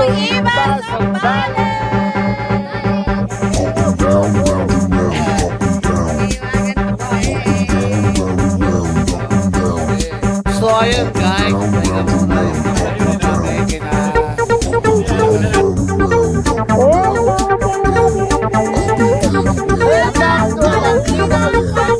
Iba Zambales! So ayun guys, Welcome to Latinos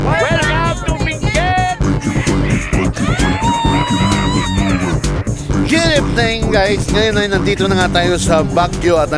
welcome to Benguet! Good evening guys, ngayon ay nandito na nga tayo sa Baguio at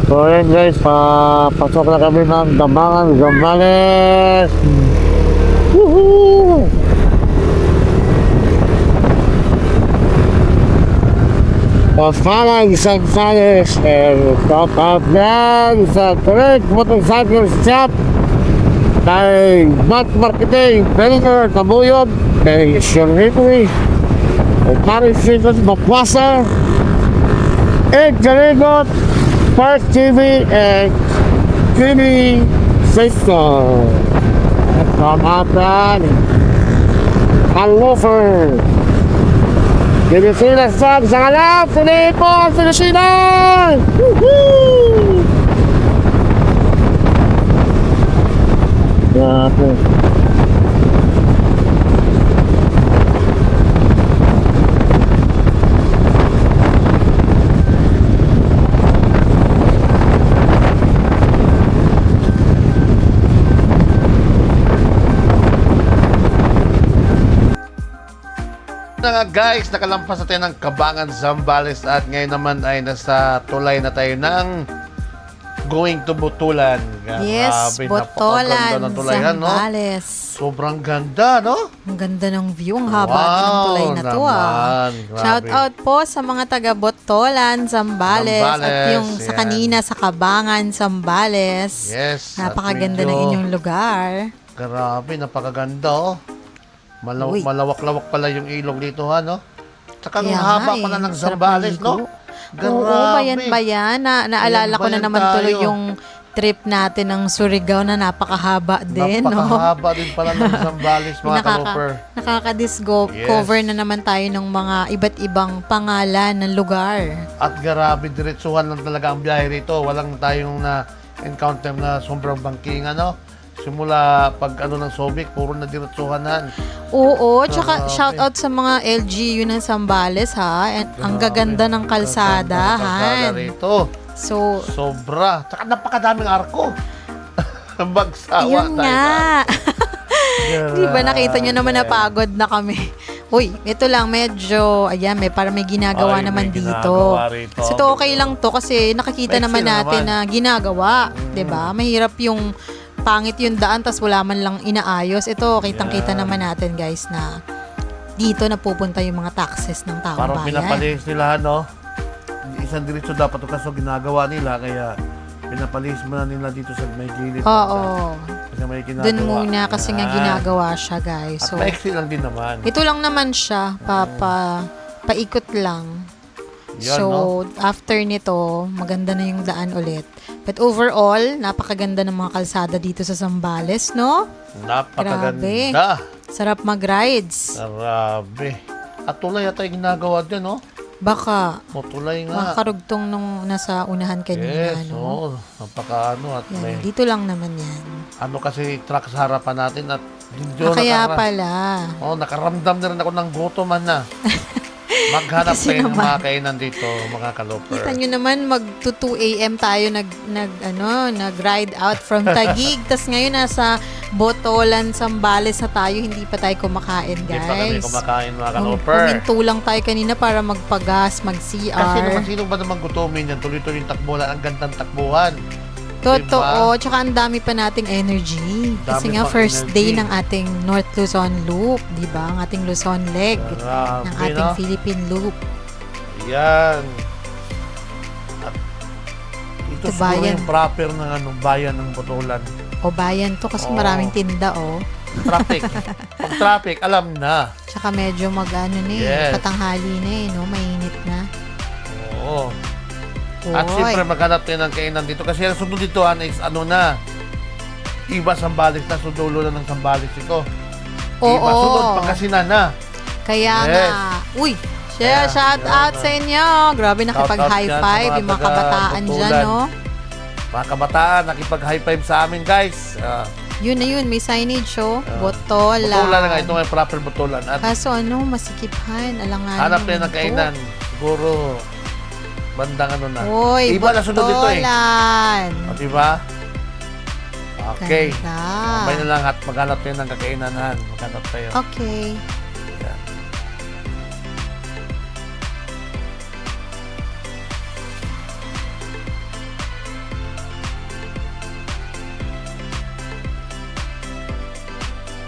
so ayan guys, papasok na kami ng Dambangan Zambales. Woohoo! Dambangan Zambales, and stop up yan sa Trek Motorcycle Shop kay Matt Marketing, Belger, Tabuyog, kay Sean Henry, kay Paris Season, Makwasa, Ed Garigot, Park TV and TV System. Pamatan Hangover. Pilipinas Sab sa kalap, Pilipos, Pilipinas! Woohoo! Grabe. na nga guys, nakalampas natin ng Cabangan Zambales at ngayon naman ay nasa tulay na tayo ng going to Butulan. Yes, Grabe, Butulan, napakaganda ng tulayan, no? Zambales. Sobrang ganda, no? Ang ganda ng view, ang haba din ng tulay na to naman, grabe. Shout out po sa mga taga Botolan, Zambales, at Zambales, yung sa yan. kanina sa Cabangan, Zambales. Yes. at Napakaganda medyo- ng inyong lugar. Grabe, napakaganda, oh. Uy. Malawak-lawak pala yung ilog dito, ha, no? Tsaka ang Kaya haba nga, pala ng sarap Zambales, maligo. no? Oo, bayan. Naalala ko na Bayan naman tayo. tuloy yung trip natin ng Surigao na napakahaba din, no? Napakahaba din pala ng Zambales, mga kaluper. Nakaka-discover Yes. na naman tayo ng mga iba't ibang pangalan ng lugar. At grabe, diretsuhan lang talaga ang biyahe rito. Walang tayong na-encounter na sobrang bangking, ano? Simula pag ano ng Sobic, puro na diretsuhanan. Oo, tsaka Grabe. shoutout sa mga LGU ng Zambales, ha? And ang gaganda ng kalsada, Ang ganda ng kalsada Han. rito. So, Sobra. Tsaka napakadaming arko. Bagsawa yun tayo. nga. Di ba nakita nyo naman Grabe. napagod na kami. Uy, ito lang medyo, ayan, para may ginagawa Ay, naman may dito. ginagawa rito. So, ito okay lang to kasi nakikita May naman sila natin naman. na ginagawa. 'Di ba? Mahirap yung pangit yung daan tas wala man lang inaayos. Ito, kitang-kita Yan. naman natin guys na dito na pupunta yung mga taxes ng taong Parang bayan. pinapalinis nila, no? isang diretso dapat ito kaso ginagawa nila kaya pinapalis muna nila dito sa may gilid. Oo. Kasi may ginagawa. Doon muna kasi nga Yan. ginagawa siya, guys. At So, maiksi lang din naman. ito lang naman siya, paikot lang. Yan, So, no? after nito, maganda na yung daan ulit. But overall, napakaganda ng mga kalsada dito sa Zambales, no? Napakaganda. Sarap mag-rides. Grabe. At tulay yata yung ginagawa din, no? Baka O tulay nga. makarugtong nung nasa unahan kanina, Yes, no? oo. Napaka at Yan, may dito lang naman yan. ano kasi truck sa harapan natin at medyo Kaya pala. nakaramdam na rin ako ng gutom na. Maghanap Kasi tayo ng naman. mga kainan dito, mga kaloper. Kita nyo naman, mag 2 a.m. tayo nag-ride out from Taguig. Tapos ngayon nasa Botolan, Zambales na tayo. Hindi pa tayo kumakain, Hindi pa kami guys. kumakain, mga kaloper. Huminto lang tayo kanina para magpagas, mag-CR. Kasi naman, sino ba naman gutumin yan? Tuloy-tuloy yung takbuhan. Ang gandang takbuhan. Totoo. Tsaka ang dami pa nating energy. Kasi Dami nga pang first day energy. ng ating North Luzon Loop. Di ba? Ang ating Luzon leg. Grabe, Ng ating no? Philippine Loop. Yan. At ito Ito siguro bayan. yung proper ng bayan ng Botolan. O bayan to kasi Oo. maraming tinda, oh. Traffic. Pag traffic, alam na. Tsaka medyo Yes. patanghali na eh, no? Mainit na. Oo. At Oy. siyempre maghanap tayo ng kainan dito. Kasi ang sunod dito is iba Sambales na, sudulo na ng Sambales ito. Iba, Oo. sunod Pangasinan na. Kaya Yes. nga. Uy, Kaya, shout yun, out sa inyo. Grabe nakipag-high dyan sa five mga yung mga taga kabataan dyan, Botolan. no? Mga kabataan, nakipag-high five sa amin, guys. Yun na yun, may signage, oh. Botolan. Botolan na nga, ito may proper Botolan. At Kaso ano, masikiphan. Alangan. hanap tayo ng kainan. Siguro, bandang na. Uy, Iba na sunod dito eh. Botolan. O, diba? Okay. Ganda. May na lang at maghanap tayo ng kakainanan. Maghanap tayo. Okay. Yan.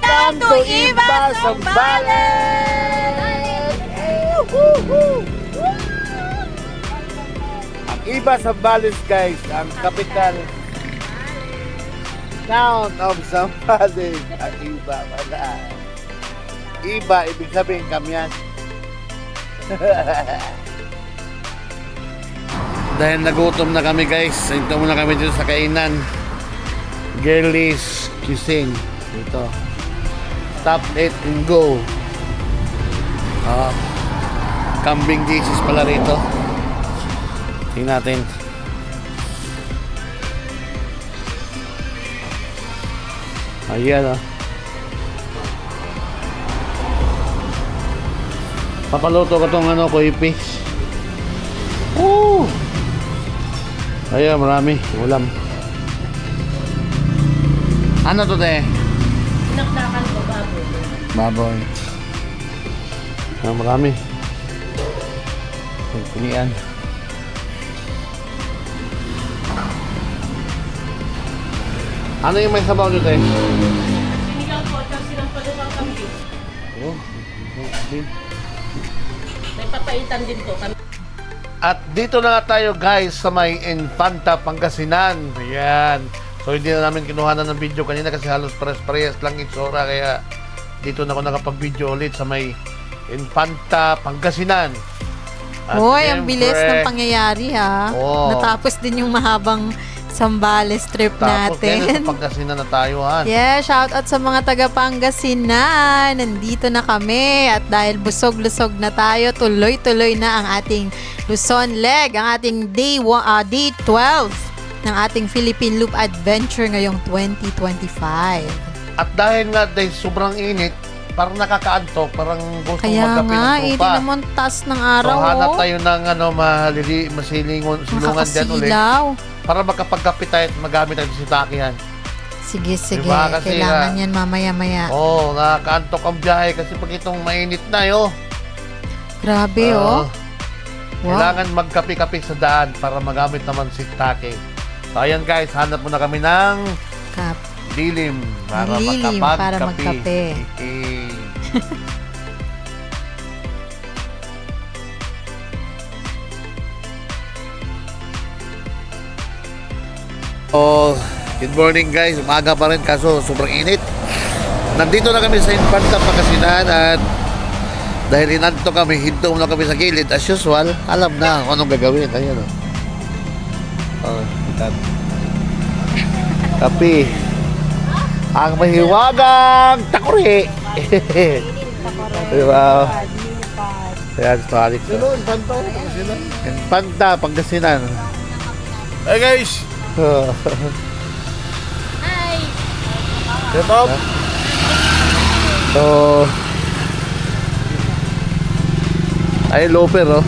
Welcome to Iba Zambales! Ang Iba Zambales, guys, ang capital town of Zambales. Ang Iba pala. Iba, ibig sabihin kamyan. Dahil nagutom na kami, guys. Ito muna kami dito sa kainan. Girlies Cuisine. Dito. Stop, eat, and go. Kambing dishes pala rito. Tingnan natin. Ayan, papaluto ko tong koi fish. Ayan, marami. Ulam. Ano to, te? Pinakdakan ko baboy. Baboy. Marami. Pilihan. Ano yung may sabaw nyo, te? Sinigang po, tapos silang palukang kambing. Oh, May papaitan din to. at dito na nga tayo, guys, sa may Infanta, Pangasinan. Ayan. So, hindi na namin kinuha na ng video kanina kasi halos pares-parehas lang itsura. Kaya dito na ako nakapag-video ulit sa may Infanta, Pangasinan. At Hoy, ang bilis syempre, ng pangyayari, ha? Oo. Natapos din yung mahabang Zambales trip tapos ngayon natin. sa Pangasinan na tayo, ha? Yeah, shout out sa mga taga Pangasinan. Nandito na kami at dahil busog-lusog na tayo, tuloy-tuloy na ang ating Luzon leg, ang ating day 12 ng ating Philippine Loop Adventure ngayong 2025. At dahil nga dahil sobrang init, parang nakakaantok, parang gusto Kaya magkape nga, ng eh, sopa. di naman taas ng So, araw, hanap oh. tayo ng silungan dyan ulit. Makakasilaw. Para makapagkape tayo at magamit tayo sa sitakihan. Sige, sige. Diba? Kasi Kailangan nga- yan mamaya-maya. Oo, nakakaantok ang biyahe kasi pag itong mainit na, Grabe, oh. Wow. Kailangan magkape-kape sa daan para magamit naman si sitake. So, ayan guys, hanap muna kami ng Kap. dilim para Lilim para makapagkape. magkape. Oh, good morning guys. Umaga pa rin kaso sobrang init. Nandito na kami sa Infanta Pangasinan at dahil inanto kami, hinto na kami sa gilid. As usual, alam na kung anong gagawin. Ayan o. Oh, kape. Ang mahiwagang takuri. Wow. Ayan, sa Alex. Infanta Pangasinan. Hey guys! Hi! Get up! So, ay loper oh.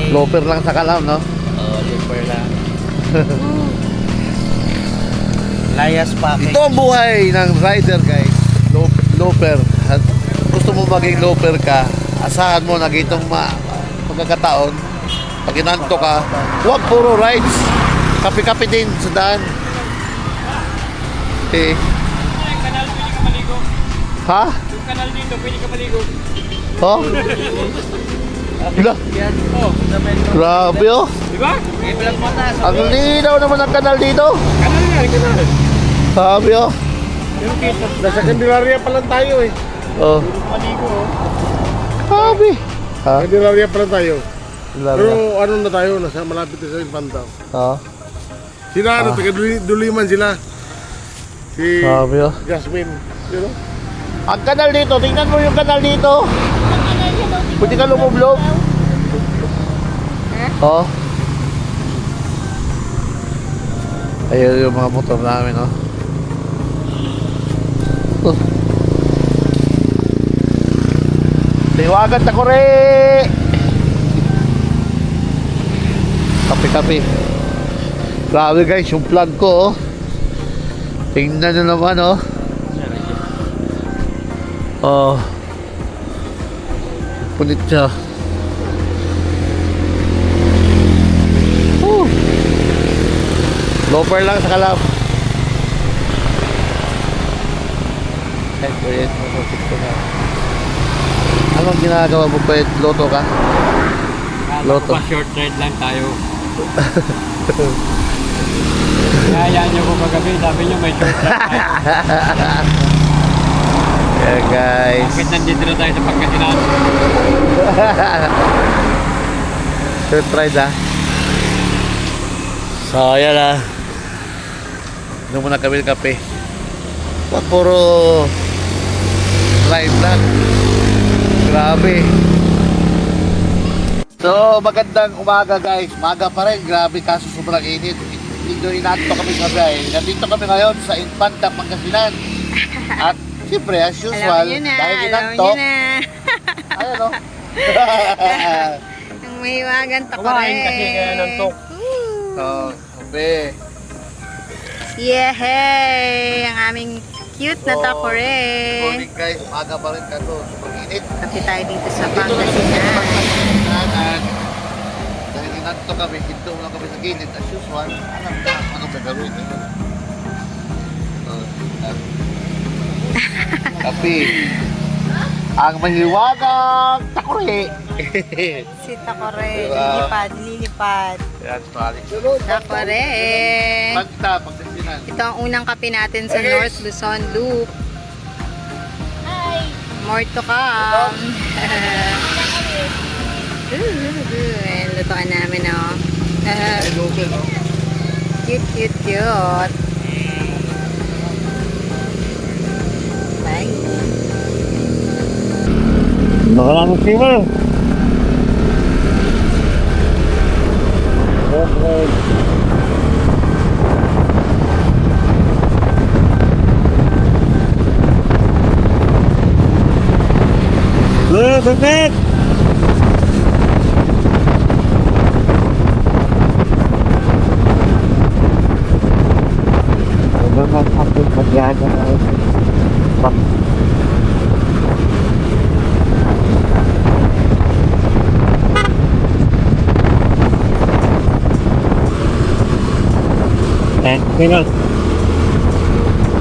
Loper lang sa kalam, no? Super lang. Layas pa. Ito ang buhay ng rider, guys. Loper. At gusto mo maging loper ka, asahan mo na gitong pagkakataon, pag inanto ka, huwag puro rides. Kapi-kapi din sa daan. Eh. Yung kanal, pwede ka maligo. Ha? Yung kanal dito, pwede ka maligo. Oh? Bila? Oh, Grabe oh. di ba? May vlog mo na. Ang linaw naman ang kanal dito. Kanal yan, kanal. Sabi oh. Yung dito. Nasa Candelaria pa lang tayo eh. Oh. Maligo, oh. Sabi. Ha? Candelaria pa lang tayo. Pero Laro. ano na tayo, nasa malapit na sa Infanta. Ha? Sila ano, taga Duliman sila. Si Sabi oh. Jasmine. You know? Ang kanal dito, tingnan mo yung kanal dito. Pwede ka lumublob. Oh. Ayun yung mga motor namin, oh. Tiwagan takore! Kape-kape. Grabe guys, yung plug ko, oh. Tingnan nyo naman, oh. Oh. Punit siya. Loper lang sa kalab. Anong ginagawa mo pa? Loto ka? Loto. Short ride lang tayo. Kaya niyo ko kagabi, sabi niyo may short ride tayo. Yeah guys. Bakit nandito na tayo sa Pangasinan? Short ride ah. So ayan ah. Inom muna kami ng kape. Wag puro live lang. Grabe. So magandang umaga guys. Maga pa rin. Grabe kaso sobrang init. Dito inaanto kami sa biyahe. Nandito kami ngayon sa Infanta Pangasinan. At siyempre as usual, dahil inanto. Ayan o. Ang mahiwagan Kumain kasi kaya nantok. So, sabi. Yehey! Ang aming cute na Good takore. morning guys. Umaga pa rin kaso sobrang init. Kape tayo dito sa Dito na kami sa Pangasinan. Pangasinan. Dahil inanto kami, hinto na kami sa gilid. As usual, alam na anong gagawin. Kape. Ang mahiwagang takore. Si takore. Diba? Lilipad. Yan, pali. Takore. Pagta, Pangasinan. Ito ang unang kape natin sa North Luzon Loop. Hi! More to come. Ayan, lutuan namin, oh. Ay, local, no? Cute, cute, cute. Bye. Maraming sima. Okay. Bakit? Mga kapit magyaga na ito. Kailan?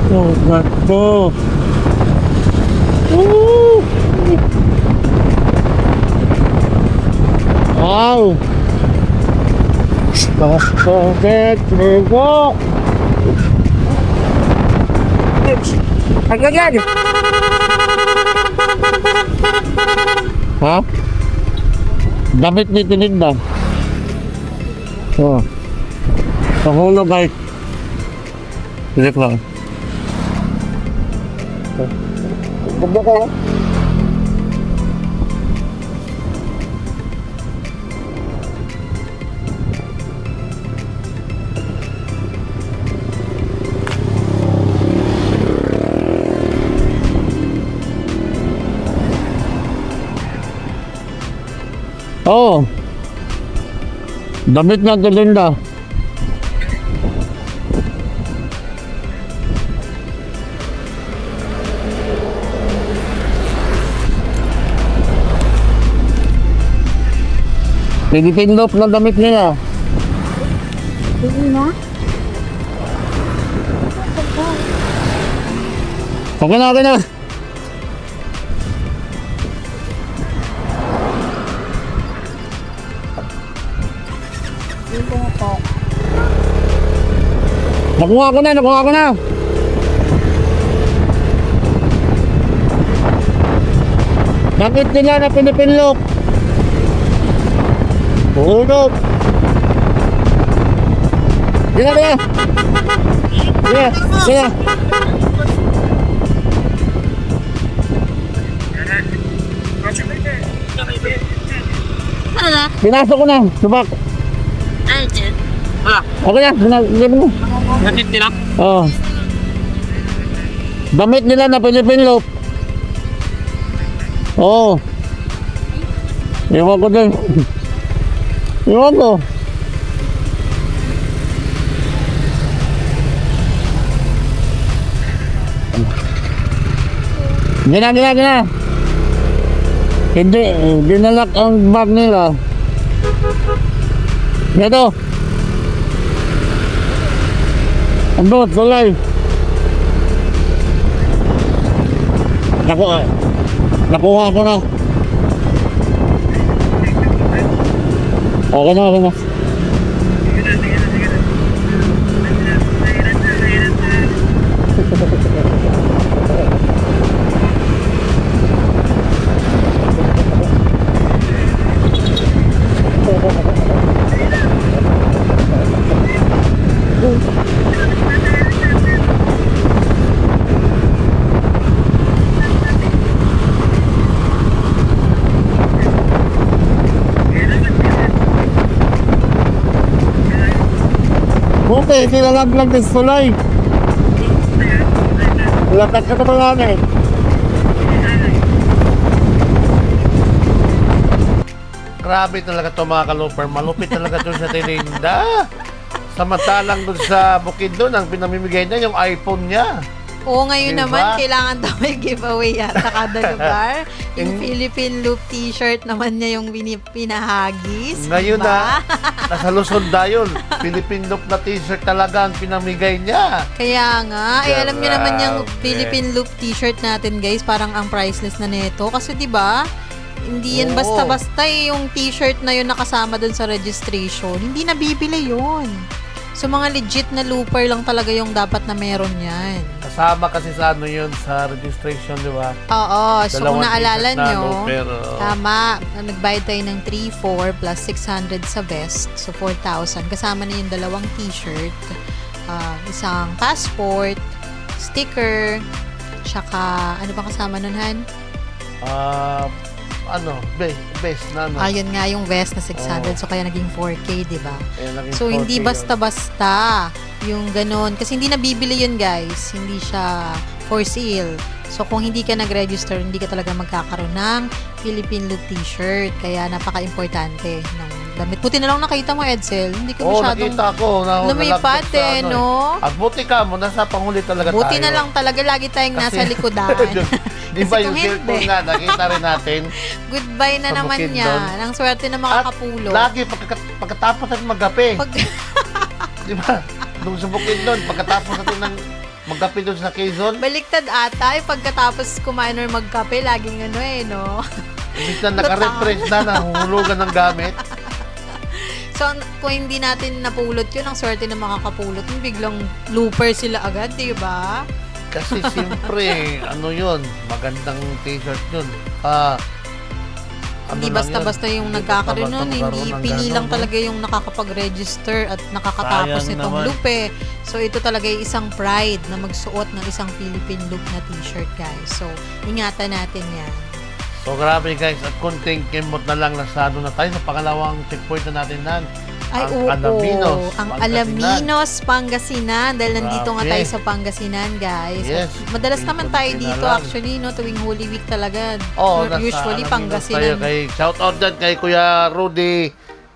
Oh, gato. Wow! Bakit mo? Agad! Ha? Damit ni tininda. Oh. Pahulog kahit. Silip lang. Bugbo ko. Oo. Damit na tininda. Pinipindop ng damit nila. Okay na, okay na. Nakuha ko na. Bakit nila na pinipinlok? Hulog. Gina. Ano na? Pinasok ko na. Subak. Ay, dyan. Okay na. Gina mo. Natit nila? Oo. Damit nila na pinipinlok. Oo. Iwan ko din. Iwan ko. Gina. Hindi, dinalak ang bag nila. Ito. Ando, tulay. Nakuha ko na. Okay na. Okay, silalaglag ng sulay. Lakas ka pa namin. Grabe talaga to mga kalooper. Malupit talaga to sa tininda. Samantalang doon sa bukid doon, ang pinamimigay niya yung iPhone niya. Oo, ngayon Diba? naman, kailangan daw may giveaway yata kada lugar. Yung Philippine Loop t-shirt naman niya yung pinahagis. Ngayon diba? nasa Luzon dayon. Philippine Loop na t-shirt talaga ang pinamigay niya. Kaya nga, alam niyo naman yung Grabe. Philippine Loop t-shirt natin guys, parang ang priceless na nito. Kasi 'di ba? Hindi yan Oo. basta-basta yung t-shirt na yun nakasama dun sa registration. Hindi nabibili yun. So mga legit na looper lang talaga yung dapat na meron yan. Kasama kasi sa ano yun, sa registration, di ba? Oo, so kung Dalawang naalala t-shirt na nyo, looper, tama, nagbayad tayo ng 3,400 plus 600 sa vest, so 4,000. Kasama na yung dalawang t-shirt, isang passport, sticker, tsaka, ano pa kasama nun, Han? Best na ano. Ayun nga yung vest na 600, Oo. so kaya naging 4K, di ba? Kaya naging So, hindi 40 yun. basta-basta yung ganun. Kasi hindi nabibili yun, guys. Hindi siya for sale. So, kung hindi ka nag-register, hindi ka talaga magkakaroon ng Philippine Loop t-shirt. Kaya napaka-importante ng damit. Buti na lang nakita mo, Edsel. Hindi ka Oo, masyadong nakita ko. lumipat nalagpas sa no? At buti ka mo, nasa panghuli talaga Buti tayo. na lang talaga. Lagi tayong Kasi- nasa likodan. Di ba Kasi yung kung cellphone hindi. nga, nakita rin natin. Goodbye na Sa naman bukid niya. doon. Nang swerte na At makakapulo. lagi, pagkatapos natin maggape. Pag, Di ba? Nung sa bukid doon, pagkatapos natin ng maggape doon sa Quezon, baliktad ata, pagkatapos kumain or magkape, laging ano no? imbis na naka-refresh na, nahuhulugan ng gamit. So, kung hindi natin napulot yun, ang swerte na makakapulot yun, biglang looper sila agad, di ba? Kasi siyempre, ano yun, magandang t-shirt yun. Hindi lang basta-basta yun, yung hindi nagkakaroon basta-basta nun. Hindi magkaroon ng pili lang ganon, talaga yung nakakapag-register at nakakatapos Sayang nitong naman. loop eh. So, ito talaga yung isang pride na magsuot ng isang Philippine loop na t-shirt, guys. So, ingatan natin yan. So grabe guys, at kunting kimot na lang nasado na tayo sa pangalawang checkpoint na natin nan. Ay, Ang oo. Alaminos, Ang Pangasinan. Alaminos, Pangasinan. Dahil nandito nga Grabe. tayo sa Pangasinan, guys. Yes. At madalas naman tayo Kunti na dito, lang. actually, no, tuwing Holy Week talaga. Oh, Usually, Tayo Pangasinan. kay, shout out dyan kay Kuya Rudy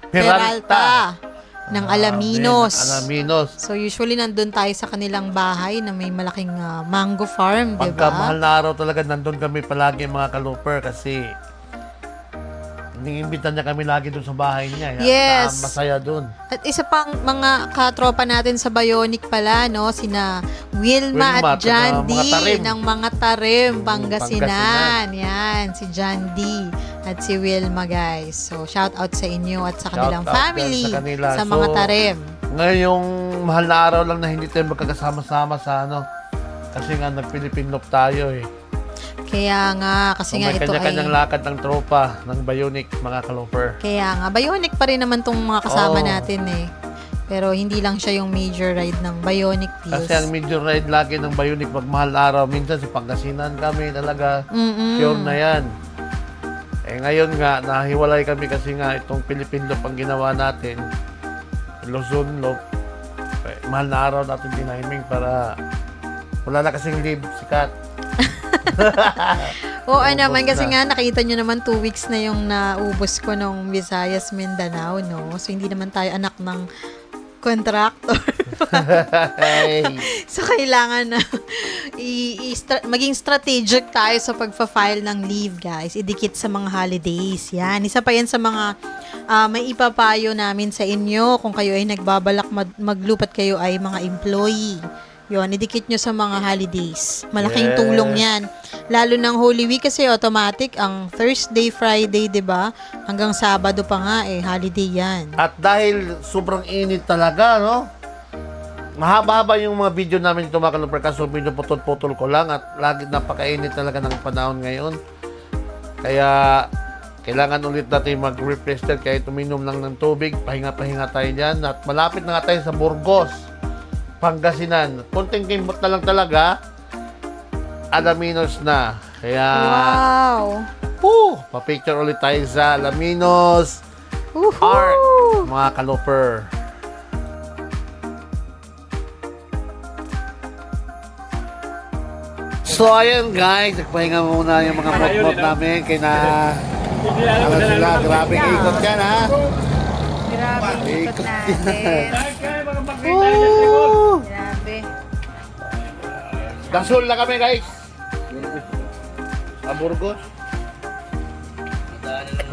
Peralta. Ng Grabe, Alaminos. ng Alaminos. So, usually, nandun tayo sa kanilang bahay na may malaking mango farm, di Pagka ba? mahal na araw talaga, nandun kami palagi mga kaluper kasi iniimbitan niya kami lagi doon sa bahay niya. Yes. Masaya doon. At isa pang mga katropa natin sa Bionic pala, no? Sina Wilma Wilma at John at, D. mga tarim. ng mga tarim, Pangasinan. Pangasinan. Yan, si John D. at si Wilma, guys. So, shout out sa inyo at sa kanilang Shout out family, yan sa kanila. sa mga So, tarim. Ngayong mahal na araw lang na hindi tayo magkakasama-sama sa ano. Kasi nga nag-Philippine Loop tayo eh. Kaya nga, kasi So, nga may ito kanya-kanyang ay... lakad ng tropa ng Bionic, mga kaluper. Kaya nga, Bionic pa rin naman tong mga kasama Oo. natin eh. Pero hindi lang siya yung major ride ng Bionic Pills. Kasi ang major ride lagi ng Bionic pag mahal na araw. Minsan sa Pangasinan kami talaga. Mm-mm. Sure na yan. Eh ngayon nga, nahiwalay kami kasi nga itong Philippine Loop ang ginawa natin. Luzon Loop. Eh, mahal na araw natin dinahiming para wala na kasing leave si Kat. Oo Ubos naman, kasi na. nga nakita nyo naman 2 weeks na yung naubos ko nung Visayas, Mindanao, no? So, hindi naman tayo anak ng contractor. Hey. So, kailangan na maging strategic tayo sa pagpa-file ng leave, guys. Idikit sa mga holidays. Yan. Isa pa yan sa mga may ipapayo namin sa inyo kung kayo ay nagbabalak maglupat kayo ay mga employee. Yun, idikit nyo sa mga holidays. Malaking Yes. tulong yan. Lalo ng Holy Week kasi automatic, ang Thursday, Friday, 'di ba? Hanggang Sabado pa nga eh, holiday yan. At dahil sobrang init talaga, no? Mahaba-haba yung mga video namin ito mga kaluper kaso medyo putol-putol ko lang at lagi napakainit talaga ng panahon ngayon. Kaya kailangan ulit natin mag-refresh din kahit uminom lang ng tubig, pahinga-pahinga tayo dyan at malapit na nga tayo sa Burgos, Pangasinan. Konting kimbot na lang talaga, Alaminos na. Kaya, Wow! pa-picture ulit tayo sa Alaminos Woohoo! Art, mga kaluper. So, ayan guys, nagpahinga muna yung mga mot-mot namin. Kaya na, ano sila, grabing ikot yan ha. Grabe, Ikot natin. Woo! Grabe. Gasol na kami guys. Sa Burgos.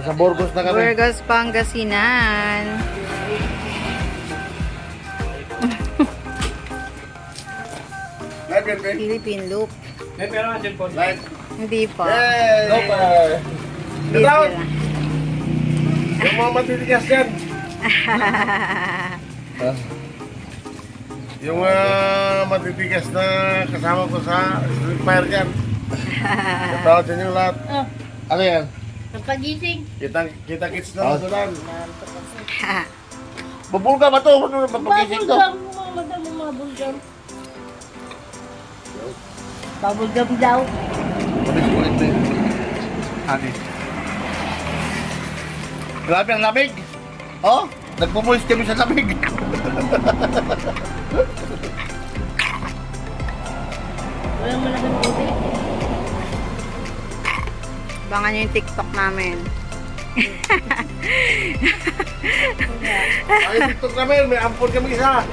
Sa Burgos na kami. Burgos, Pangasinan. Philippine Loop. Hindi pa. Busy lang. Yung mga matitigas yan. Yung matitigas na kasama ko sa Street Fire dyan. Katawad din yung lahat. Ano yan? Napagising. Kita kits na doon. Bubulga ba to? Ano na papagising to? Bubblegum, mga madam, mga bubblegum. Bubblegum daw. Kulit mo yun. Honey. Grabe ang lamig. Oh, nagpumoist kami sa lamig. Walang malaking tubig. Abangan nyo yung TikTok namin. Ay, TikTok kami. May ampon kami isa.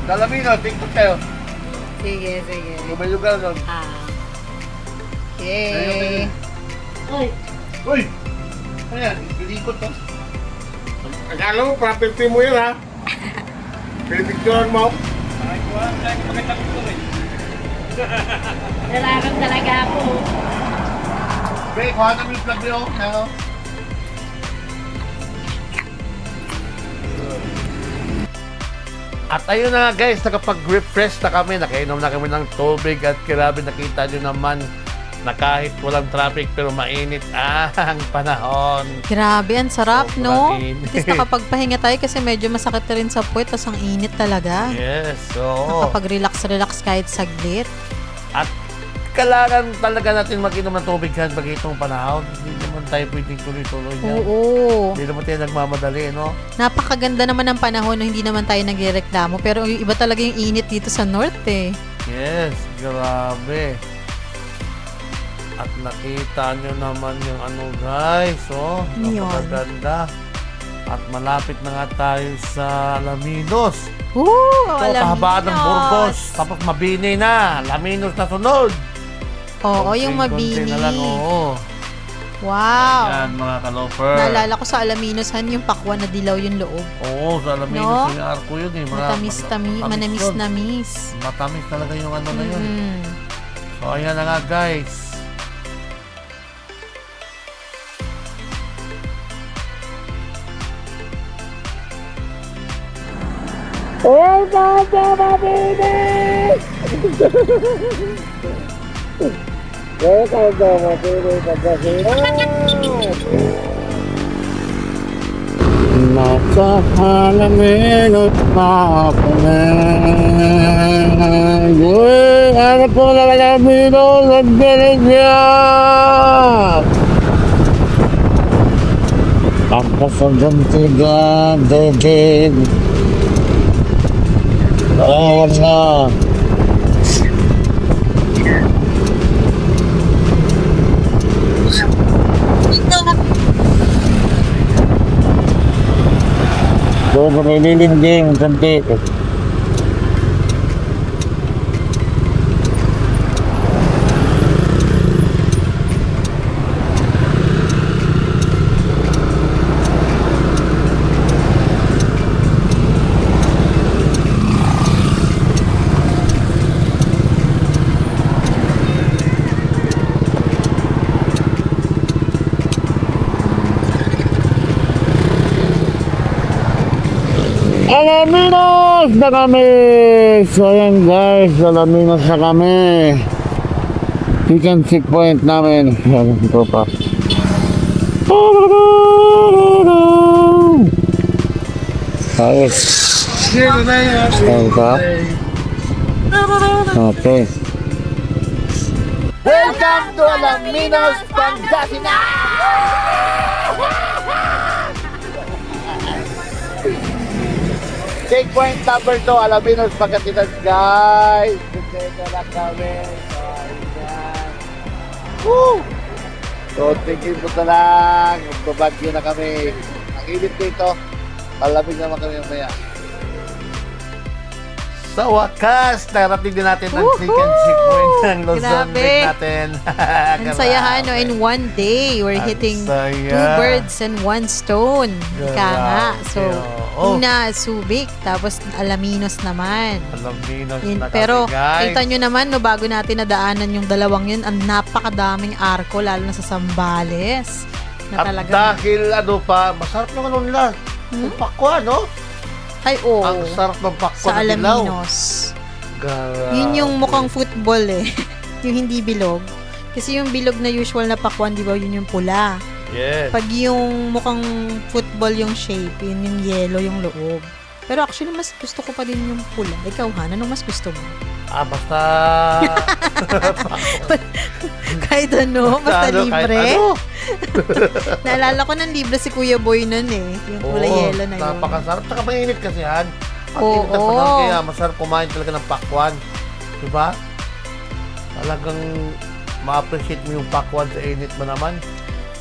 Dalamino, TikTok tayo. Sige, sige. Kung may lugar doon. Okay. Oy, Uy! Ano yan? Ilikot to. Akala mo, property mo yun ha. Pinicturean mo. nalakan talaga ako. Be, kuha namin yung plug nyo. Ano? At ayun na nga guys, nakapag-refresh na kami, nakainom na kami ng tubig at grabe nakita nyo naman na kahit walang traffic pero mainit ang panahon. Grabe, ang sarap, Sobrang no? init. At least nakapagpahinga tayo kasi medyo masakit na rin sa puwet, tas ang init talaga. Yes, so Nakapag-relax kahit saglit. at kailangan talaga natin mag-inom ng tubig kahit mag-itong panahon. Hindi naman tayo pwedeng tuloy-tuloy yan. Oo. Hindi naman tayo nagmamadali, no? Napakaganda naman ng panahon na hindi naman tayo nagrereklamo. Pero yung iba talaga yung init dito sa north eh. Yes, grabe. At nakita nyo naman yung ano guys, oh, Yun. napakaganda. At malapit na nga tayo sa Alaminos. Ooh, So, kahabaan ng Burgos. Tapos Mabini na. Alaminos na sunod. Oo, yung Konting-konti Mabini. na lang, oo. Wow. Yan, mga kalofer. Naalala ko sa Alaminoshan yung pakwan na dilaw yung loob. Oo, sa No? Alaminos yung arko yun eh. Manamis yun. namis. Matamis talaga yung ano na yun. Mm. So, ayan na nga guys. Welcome to Mabini! Welcome to Mabini, Pangasinan! Nasa Alaminos na kami. Uy, ano po na Alaminos? Ang galing niya! Tapos ang gantigan, David. Oh, no. Doon na nililinding, ganti. Alaminos na kami! So ayan guys, Alaminos na kami. Chicken check point namin. Yan, ito pa. Ayos. Ayan ka. Okay. Welcome to Alaminos, Pangasinan! Checkpoint number 2, Alaminos, Pangasinan, guys. Dito lang kami. So, ayan. Woo! So, tingin po na lang. Magbabagyo na kami. Ang init dito. Malamig naman kami mamaya. Sa wakas, narating din natin ang Woohoo! chicken checkpoint ng Luzon Grabe. Lake natin. Ang saya no, in one day, we're Ang hitting saya. 2 birds and 1 stone. Ika nga. So, Oo. una, Subic, tapos Alaminos naman. Alaminos na kami, Pero guys. kita nyo naman, no, bago natin nadaanan yung dalawang yun, ang napakadaming arko, lalo na sa Zambales. Na At talagang, dahil ano pa, masarap yung ano nila. Yung pakwa, no? ay oo, Ang sarap ng pakwa sa na dilaw. Alaminos. Grabe. Yun yung mukhang football eh. Yung hindi bilog. Kasi yung bilog na usual na pakwan, di ba, yun yung pula. Yes. Pag yung mukhang football yung shape, yun yung yellow yung loob. Pero actually, mas gusto ko pa din yung pula. Ikaw, Han, anong mas gusto mo? Basta... Kahit ano, basta ano, libre. Kahit ano. Naalala ko ng libre si Kuya Boy nun eh. Yung kulay Oo, yellow na yun. napakasarap. Tsaka mainit kasi yan. Ang Oo. init ng panahon, kaya masarap kumain talaga ng pakwan. Diba? Talagang ma-appreciate mo yung pakwan sa init mo naman.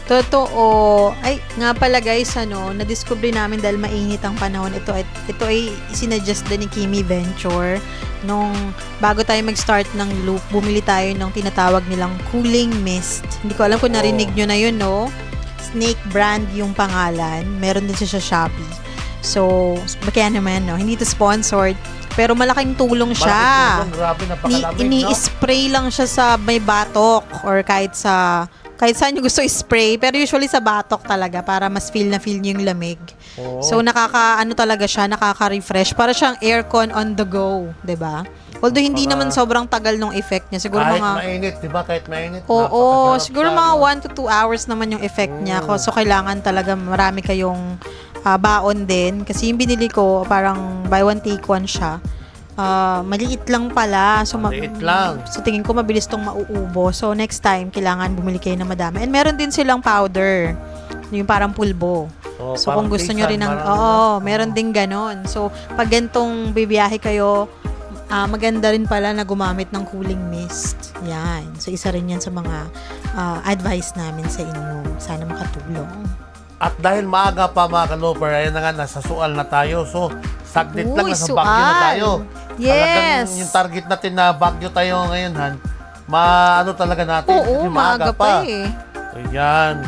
Totoo. Ay, nga pala guys, na-discover namin dahil mainit ang panahon. Ito ay sinuggest din ni Kimi Venture. Nung bago tayo mag-start ng loop, bumili tayo ng tinatawag nilang cooling mist. Hindi ko alam kung narinig nyo na yun, no? Snake brand yung pangalan. Meron din siya sa Shopee. So, kaya naman, no? Hindi ito sponsored. Pero malaking tulong siya. Malaking tulong, grabe, napakalamig, no? Ini-spray lang siya sa may batok or kahit sa kahit saan nyo gusto i-spray, pero usually sa batok talaga para mas feel na feel nyo yung lamig. Oo. So ano talaga siya, nakaka-refresh. Para siyang aircon on the go, 'di ba? Although hindi Baka- naman sobrang tagal ng effect niya. Siguro Kahit mga mainit, di ba? Kahit mainit. Oo, napakasarap siguro sa mga ano. 1 to 2 hours naman yung effect niya. So kailangan talaga marami kayong baon din. Kasi yung binili ko, parang buy one take one siya. Maliit lang pala. So, Maliit lang. So tingin ko mabilis tong mauubo. So next time, kailangan bumili kayo ng madami. And meron din silang powder. Yung parang pulbo. So parang kung gusto nyo rin ng, parang- meron din ganon. So pag gantong bibiyahe kayo, maganda rin pala na gumamit ng cooling mist. Yan. So isa rin yan sa mga advice namin sa inyo. Sana makatulong. At dahil maaga pa mga kaloper, ayan na nga, nasa Sual na tayo. So, saglit lang, Uy, nasa Baguio na Sual. tayo. Talagang Yes. yung target natin na Baguio tayo ngayon, Han, maano talaga natin. Oo, kasi maaga pa eh. Ayan.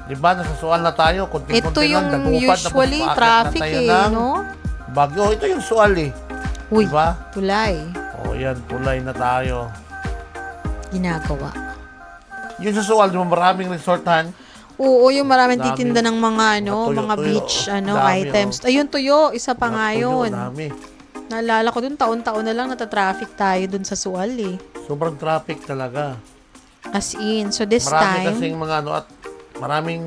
Diba, nasa Sual na tayo. Ito Kunting-kunti yung lang, Dagupan, tapos usually paakyat na traffic tayo eh, ng no? Baguio. Ito yung Sual eh. Uy, Diba? tulay. O yan, tulay na tayo. Ginagawa. Yung sa Sual, di ba maraming resortan? Oo, yung maraming Dami. titinda ng mga Mga tuyo, mga tuyo. beach Dami, items. Ayun, tuyo, isa pa nga yun. Dami. Naalala ko dun, taon-taon na lang natatraffic tayo dun sa Sual eh. Sobrang traffic talaga. As in, so this Marami time, kasing mga ano at maraming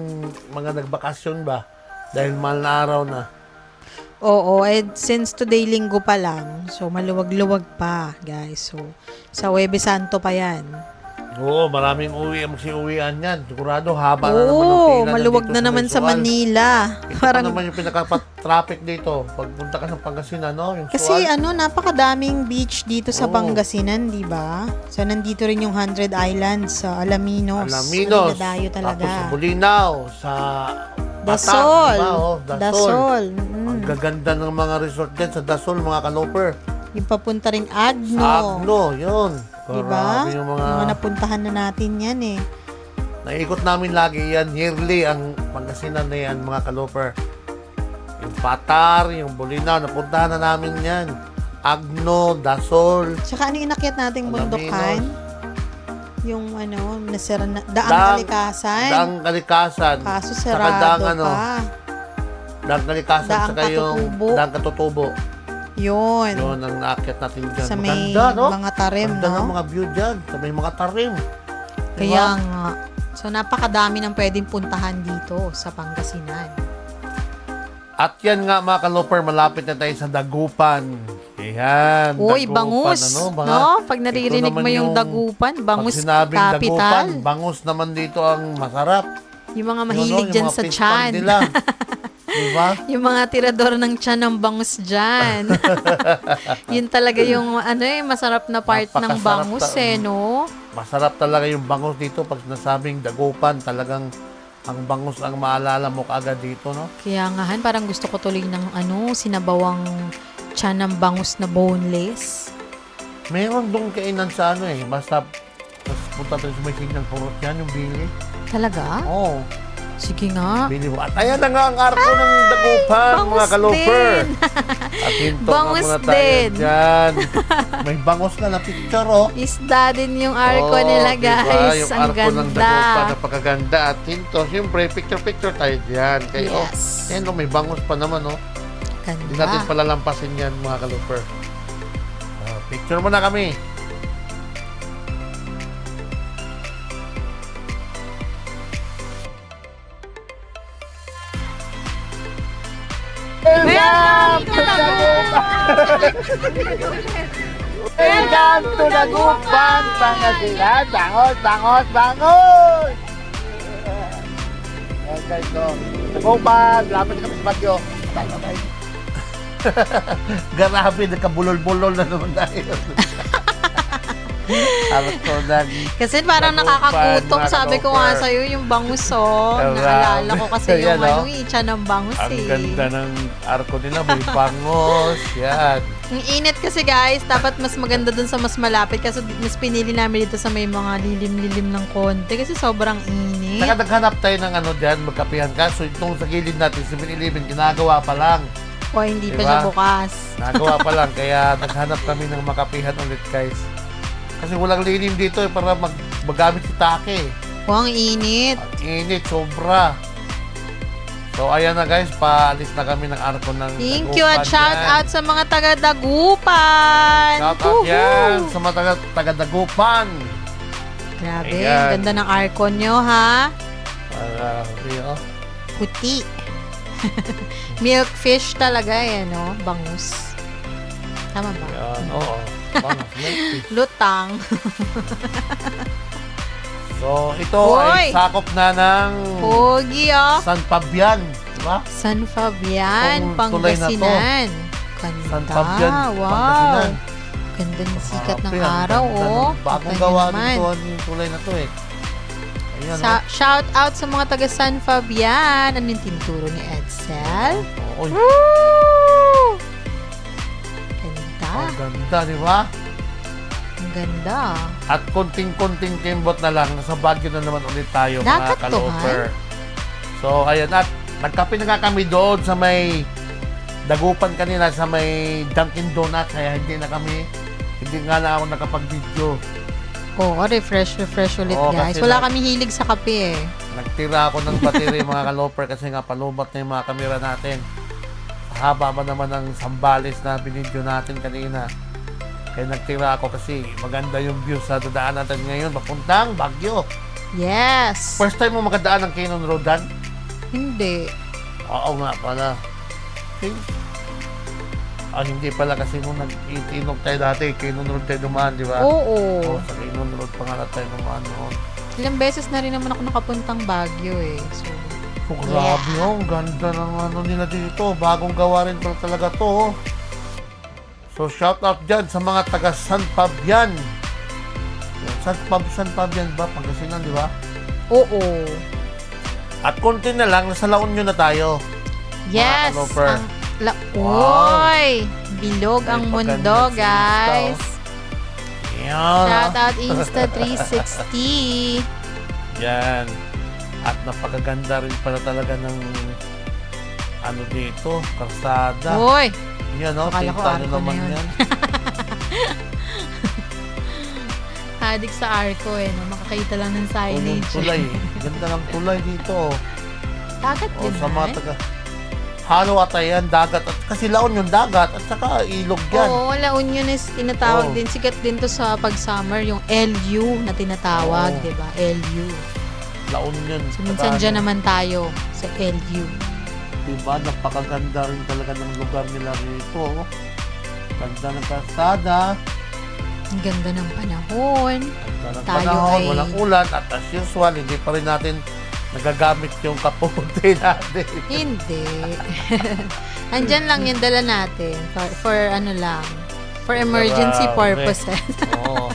mga nagbakasyon ba dahil mahal na araw na. oo, and since today linggo pa lang, so maluwag-luwag pa, guys. So, sa Huwebes Santo pa yan. Oo, maraming magsiuwian yan. Sigurado haba na naman ang Oo, pila maluwag nandito na naman sa Sual. Manila. Ito pa Parang, naman yung pinaka-traffic dito. Pagpunta ka ng Pangasinan, no? Yung kasi Sual. napakadaming beach dito sa Oo. Pangasinan, di ba? So, nandito rin yung 100 Islands sa Alaminos. Alaminos. Dayo talaga. Tapos sa Bulinaw, sa Dasol. Batang, diba? Oh, Dasol. Ang gaganda ng mga resort din sa Dasol, mga kaloper. Yung papunta rin Agno. Sa Agno, yun. Diba? Grabe yung Mga napuntahan na natin yan eh. Naikot namin lagi yan, yearly, ang Pangasinan na yan, mga kaloper. Yung Patar, yung Bulinaw, napuntahan na namin yan. Agno, Dasol, Tsaka ano yung inakyat nating Alaminos. bundukan? Yung nasira na, Daang Daang- Kalikasan. Daang Kalikasan. Kaso Saka sarado Daang pa. Daang Kalikasan, Daang saka yung Katutubo. Daang Katutubo. Yun. Yun ang naakyat natin dyan. Sa may Maganda, no? mga tarim, Maganda ng no? mga view dyan. Sa may mga tarim. Kaya nga. So, napakadami ng pwedeng puntahan dito sa Pangasinan. At yan nga mga kaloper, malapit na tayo sa Dagupan. Ayan. Uy, Dagupan, bangus. mga- No? Pag Ito naririnig naman mo yung Dagupan, bangus pag sinabing capital. Dagupan, bangus naman dito ang masarap. Yung mga Yun, no? mahilig Yung dyan mga sa fish tiyan. pan nila. Diba? Yung mga tirador ng tiyan ng bangus dyan. Yun talaga yung masarap na part ng Napakasarap bangus no? Masarap talaga yung bangus dito. Pag nasabing Dagupan, talagang ang bangus ang maalala mo kaagad dito, no? Kaya nga, parang gusto ko tuloy ng sinabawang tiyan ng bangus na boneless. Meron doon kainan sa basta punta tayo sa may signal purot yan, yung bili. Talaga? Oo. Sige nga. Bili mo. At ayan na nga ang arko ng Dagupan, Bangus mga kaloper. din. At hinto nga Bangus muna tayo din. dyan. May bangus na picture, oh. Isda din yung arko Oo, nila, diba? guys. Yung Ang arko ng Dagupan, ganda. napakaganda. At hinto, siyempre, picture tayo dyan. Kaya, Yes. ayan, may bangus pa naman, oh. Hindi natin Ganda. palalampasin yan, mga kaloper. Picture mo na kami. Welcome to Dagupan! Welcome to Dagupan, Pangasinan! Bangos, bangos, bangos! Ayan guys, so, Dagupan, lapit kami sa Bagyo. Grabe, nagkabulol-bulol na naman tayo. Arat ko Kasi parang Dagupan, nakakagutom. mga Sabi ko nga kaloper. sa'yo, yung bangus, oh. Grabe. Naalala ko kasi Ayan, yung oh. tiyan ng bangus, Ang eh. ganda ng arko nila, may bangos. Yan. Ang init kasi, guys. Dapat mas maganda dun sa mas malapit. Kasi mas pinili namin dito sa may mga lilim-lilim ng konti. Kasi sobrang init. Saka naghanap tayo ng dyan, magkapihan ka. So itong sa gilid natin, 7-Eleven, ginagawa pa lang. O, hindi pa Diba? siya bukas. Nagawa pa lang, kaya naghanap kami ng makapihan ulit, guys. Kasi walang lilim dito para magamit si Take. Oh, ang init. Ang init, sobra. So, ayan na guys, paalis na kami ng arko ng Thank you at Dagupan shout yan. out sa mga taga-Dagupan. Shout out yan sa mga taga-Dagupan. Grabe, Ayan. ganda ng arko nyo ha. Oh. Puti. Milk fish talaga yan, no? Bangus. Tama ba? Ayan, oo. Bangus, milk tea. Lutang. So, ito Hoy! ay sakop na ng Pogi, oh. San Fabian. Diba? San Fabian, Itong tulay na to. Pangasinan. Ganda. San Fabian, Wow. Pangasinan. Ganda ng sikat ng Grabe, ang araw, ganda oh. ng bagong Kita gawa nyo naman. nito yung tulay na to eh. Ayan, Shout out sa mga taga San Fabian. Ano yung tinuturo ni Edsel? oh. Oy, Woo! Ganda. ang ganda, di ba? Ang ganda. At konting-konting kimbot na lang, nasa Baguio na naman ulit tayo, Dagat mga kaloper. So, ayan, at nagkape na nga kami doon sa may Dagupan kanina, sa may Dunkin Donuts, kaya hindi nga na ako nakapag-video. Oo, refresh ulit, Oo, guys. kasi Wala kami hilig sa kape eh. Nagtira ako ng battery, mga kaloper, kasi nga palubat na yung mga kamera natin. Haba ba naman ng Sambales na binidyo natin kanina. Kaya nagtira ako kasi maganda yung view sa dadaan natin ngayon, papuntang Baguio. Yes! First time mo makadaan ng Cannon Road, Dan? Hindi. Oo nga pala. Okay. Hindi pala kasi nung nag-iinog tayo dati, Cannon Road tayo dumaan, di ba? Oo. Sa Cannon Road pa nga tayo dumaan noon. Ilang beses na rin naman ako nakapuntang Baguio eh. So, Oh, grabe oh, ang ganda ng ano nila dito. Bagong gawa rin pala talaga to. Oh. So, shout out dyan sa mga taga San Fabian. San Fabian ba? Pangasinan, di ba? oo. At konti na lang, nasa La Union na tayo. Yes! kaloper. Wow. Oy! Bilog ang Ay, mundo, paganda si guys. Yan. Shout out Insta360. Yan. At napakaganda rin pala talaga ng ano dito, karsada. Uy! Yan o, Akala ko kita nyo arko na naman yun. yan. Hadik sa arko eh. No? Makakita lang ng Unong signage. tulay. Ganda ng tulay dito. Dagat O din sa mga man. taga... Halo ata yan, dagat. At, kasi laon yung dagat at saka ilog yan. Oo, La Union is tinatawag Oo. din. Sikat din to sa pag-summer. Yung LU na tinatawag, Oo. di ba? LU. Laon yun. So, minsan Saka, dyan naman tayo sa LU. Diba, napakaganda rin talaga ng lugar nila rito. Ganda ng kalsada. Ang ganda ng panahon. Ganda ng Tayo panahon, ay- walang ulan. At as usual, hindi pa rin natin nagagamit yung kapote natin. Hindi. Andyan lang yung dala natin. For ano lang. For emergency Grabe. purposes. Oo.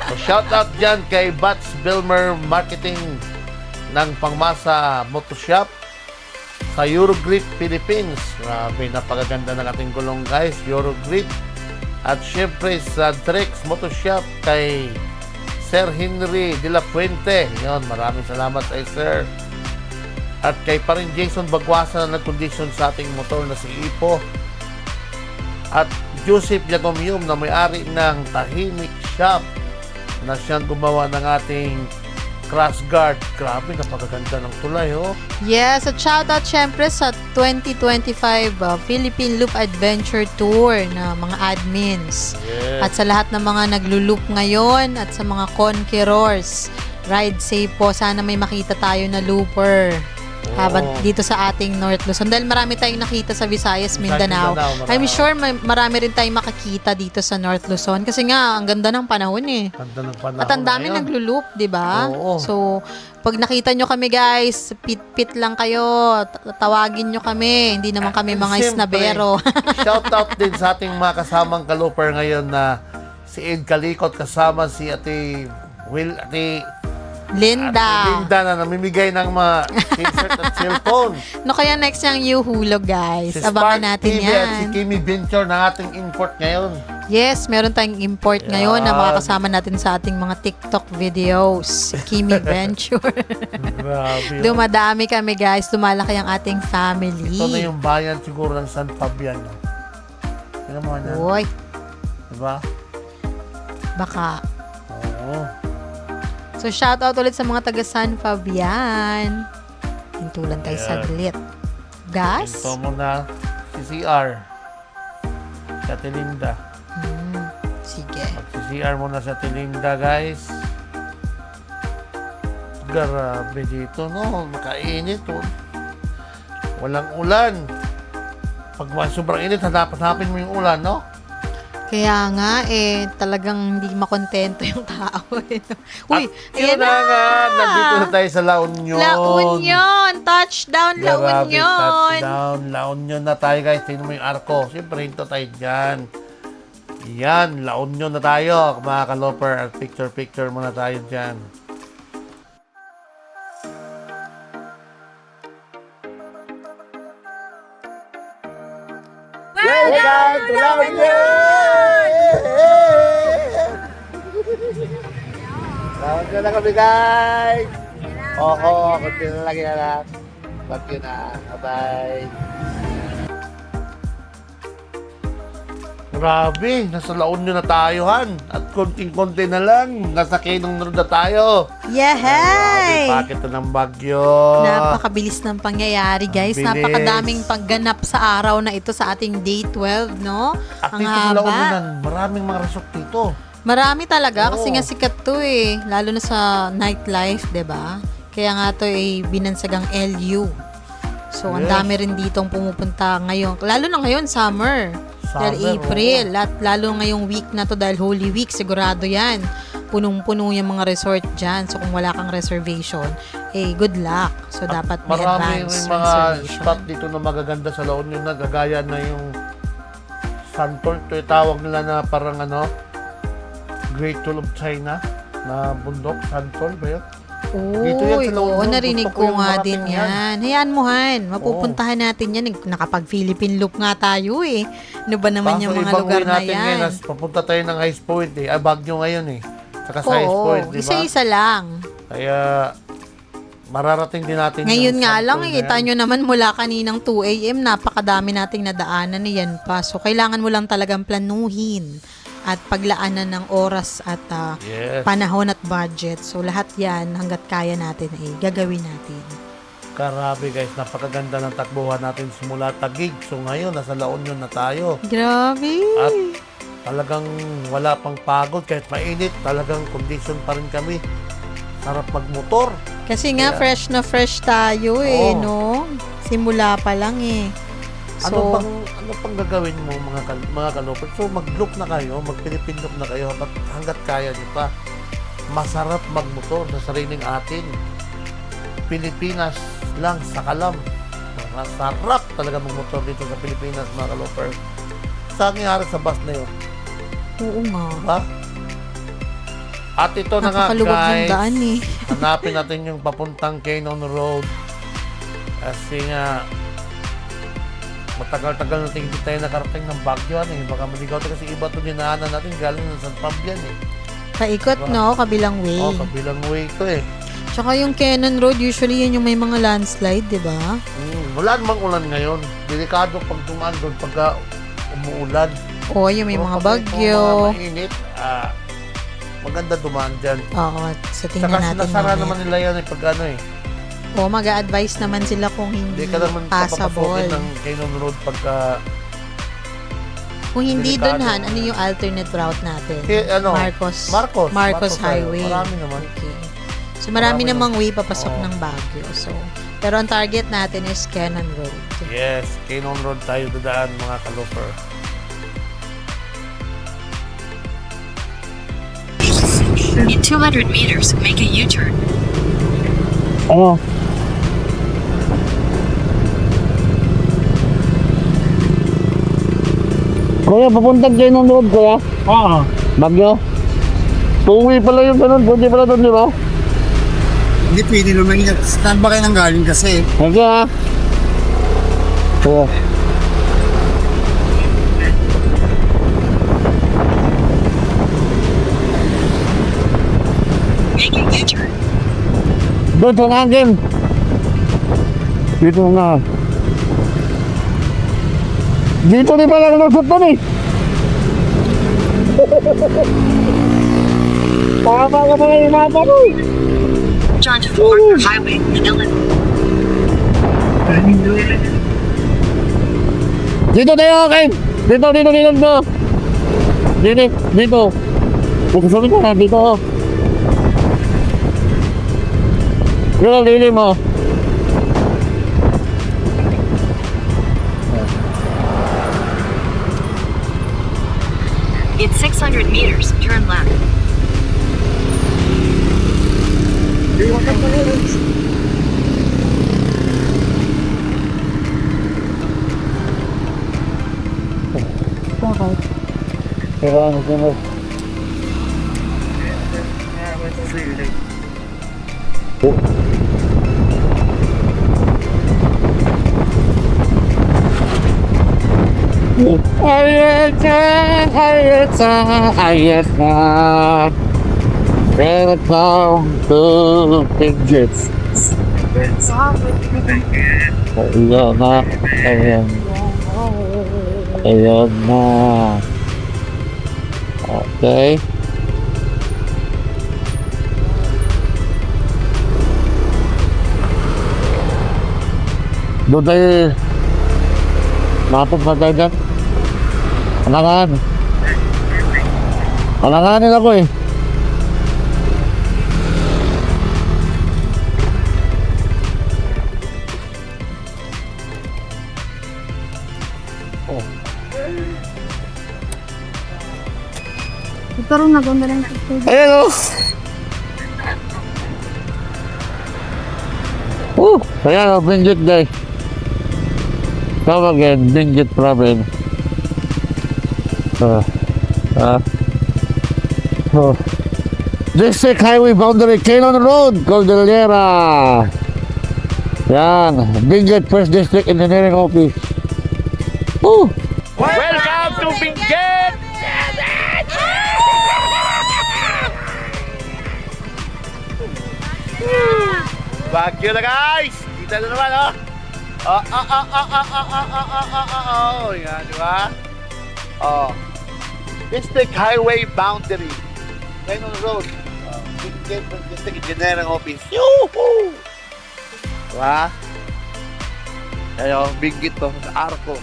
So, shout out dyan kay Bats Bilmer Marketing ng Pangmasa Motoshop sa Eurogrip Philippines. Grabe, napakaganda ng ating gulong guys, Eurogrip. At syempre sa Drex Motoshop kay Sir Henry de la Fuente. Yun, maraming salamat kay Sir. At kay pa rin Jason Bagwasa na nag-condition sa ating motor na si Ipo. At Joseph Jagomium na may-ari ng Tahimik Shop na siyang gumawa ng ating crash guard. Grabe, napakaganda ng tulay, oh. Yes, at shoutout syempre sa 2025 Philippine Loop Adventure Tour na mga admins. Yes. At sa lahat ng mga nagluloop ngayon at sa mga conquerors, ride safe po. Sana may makita tayo na looper. Habang dito sa ating North Luzon. Dahil marami tayong nakita sa Visayas, Mindanao. Mindanao, I'm sure marami rin tayong makakita dito sa North Luzon. Kasi nga, ang ganda ng panahon eh. Ganda ng panahon At ang dami ngayon. nagluloop, di ba? Oo. So, pag nakita nyo kami guys, pit-pit lang kayo. Tawagin nyo kami. Hindi naman kami mga Siyempre, isnabero. shout out din sa ating mga kasamang kaluper ngayon na si Ed Kalikot kasama si Ate Linda. Linda na namimigay ng mga t-shirt at cellphone. No, kaya next yung yuhulog guys. Si Abangan Spark natin TV yan. at si Kimi Venture na ating import ngayon. Yes, meron tayong import ngayon na Yan. makakasama natin sa ating mga TikTok videos. Si Kimi Venture. Grabe. Dumadami kami guys. Lumalaki ang ating family. Ito na yung bayan siguro ng San Fabian. Ano mo yan? Uy, Diba? baka. Oo. So, shoutout ulit sa mga taga San Fabian. Hintulan tayo Ayan. saglit. Gas? Ito muna si CR. Sa Tilinda. Sige. Mag-CR muna sa Tilinda, guys. Grabe dito, no? Makainit, oh. Walang ulan. Pag sobrang init, hanapin mo yung ulan, no? Kaya nga, talagang hindi makontento yung tao. Uy, At yun na nga, nandito na tayo sa La Union. La Union! Touchdown, La Grabe, Union! touchdown. La Union na tayo, guys. Tingnan mo yung arko. Siyempre, hinto tayo dyan. Yan, La Union na tayo, mga kaloper. At picture-picture muna tayo dyan. Welcome to La Union! Tawag na kami, guys! Oo, kunti na lang yan, ha? Kunti na. Bye-bye. Grabe, nasa La Union na tayo, Han. At konting-konti na lang, nasa Quezon Road na tayo. Yehey! Bakit na ng bagyo? Napakabilis ng pangyayari, guys. Ang bilis. Napakadaming pagganap sa araw na ito sa ating day 12, no? At Ang dito sa La haba. Union, maraming mga resort dito. Marami talaga Oo. kasi nga sikat to eh. Lalo na sa nightlife, 'di ba? Kaya nga to ay binansagang LU. So, ang Yes. dami rin ditong pumupunta ngayon. Lalo na ngayon, summer. Dahil Summer, April. At lalo ngayong week na to dahil Holy Week, sigurado yan. Punong-puno yung mga resort dyan. So, kung wala kang reservation, good luck. So, dapat may Marami advance rin mga reservation. spot dito na magaganda sa La Union na gagaya na yung Santol. Ito yung tawag nila na parang Great Wall of China na bundok. Santol ba yun? Dito yan Uy, sa La oo, Union. narinig Gusto ko ko yung nga marating din yan. yan. Hayaan mo, Han. Mapupuntahan natin yan. Nakapag-Philippine loop nga tayo eh. Ano ba naman yung mga ibang lugar way na natin yan? ngayon, papunta tayo ng Highs Point eh. Baguio ngayon eh. Saka sa Highs Oo, Point, di ba? isa-isa lang. Kaya mararating din natin Ngayon yung nga Santol lang, na kita yan. nyo naman mula kaninang 2 a.m. napakadami nating nadaanan niyan pa. So, kailangan mo lang talagang planuhin at paglaanan ng oras at Yes. panahon at budget. So, lahat yan, hanggat kaya natin, gagawin natin. Grabe guys, napakaganda ng takbuhan natin simula Taguig. So ngayon, nasa La Union na tayo. Grabe! At talagang wala pang pagod kahit mainit. Talagang condition pa rin kami. Sarap magmotor. Kasi nga, Kaya- fresh na fresh tayo Oo. no? Simula pa lang So, Ano pang gagawin mo mga kalopers? So mag-look na kayo, mag-Philippine look na kayo hanggat kaya niyo pa. Masarap magmotor sa sariling atin. Pilipinas lang sa kalam. Masarap talaga magmotor dito sa Pilipinas, mga kalopers. Sa nangyari sa bus na yun, oo nga. diba? At ito na nga Napakaluwag ng guys, daan hanapin natin yung papuntang Quezon Road. Kasi nga, matagal-tagal natin hindi tayo nakarating ng Baguio Baka maligaw tayo kasi iba ito dinaanan natin galing ng San Fabian Paikot, no? Kabilang way. Kabilang way ito Tsaka yung Cannon Road, usually yan yung may mga landslide, di ba? Wala namang ulan ngayon. Delikado pag dumaan doon pagka umuulan. Oo, yung may Pero mga pag bagyo. mga mainit, maganda dumaan dyan. Oo, sa tingnan Saka natin sinasara mamaya. naman nila yan pag Oo, mag-a-advise naman sila kung hindi hindi ka naman passable. papapasukin ng Quezon Road pagka Kung hindi delikado. doon, Han, ano yung alternate route natin? Marcos Marcos Highway. Marami naman. Okay. So, marami Marami namang way papasok Oo. ng Baguio. So, pero ang target natin is Cannon Road. Yes, Quezon Road tayo dadaan mga kalooper. In 200 meters, make a U-turn. Ano? Kuya, papuntang kayo ng road, kuya? Oo. Bagyo? Tuwi pala yung ganun, pwede pala doon, di ba? Hindi pwede naman yun. Saan ba kayo nang galing kasi? Thank you, ha? Oo. Make a U-turn. Doon sa ngagin. Dito nga. Dito di pala nalusot doon eh. Tama ka na yung mapa ko. John 4 Highway, Manila. Dito tayo, Kim. Dito. Dito. Pupusunin ka na, dito. Dito, lili mo. In 600 meters, turn left. Pero ano mo? Ayat na. Welcome to Pidgets. Ayan na. Ayan na. Okay. Doon tayo. Napag na tayo dyan. Alanganin ako eh. Ito rin naganda lang ito. Ayan o. Ayan o, Benguet guys. Come again, Benguet province. District Highway Boundary, Quezon Road, Cordillera. Yan, Benguet First District Engineering Office. Welcome to Benguet! Bagyo na guys! Kita na naman oh! Yan, di ba? Oh. District Highway Boundary. Quezon Road. Benguet First District Engineering Office. Yuhu! Diba? Ayo, Benguet to, sa Arco.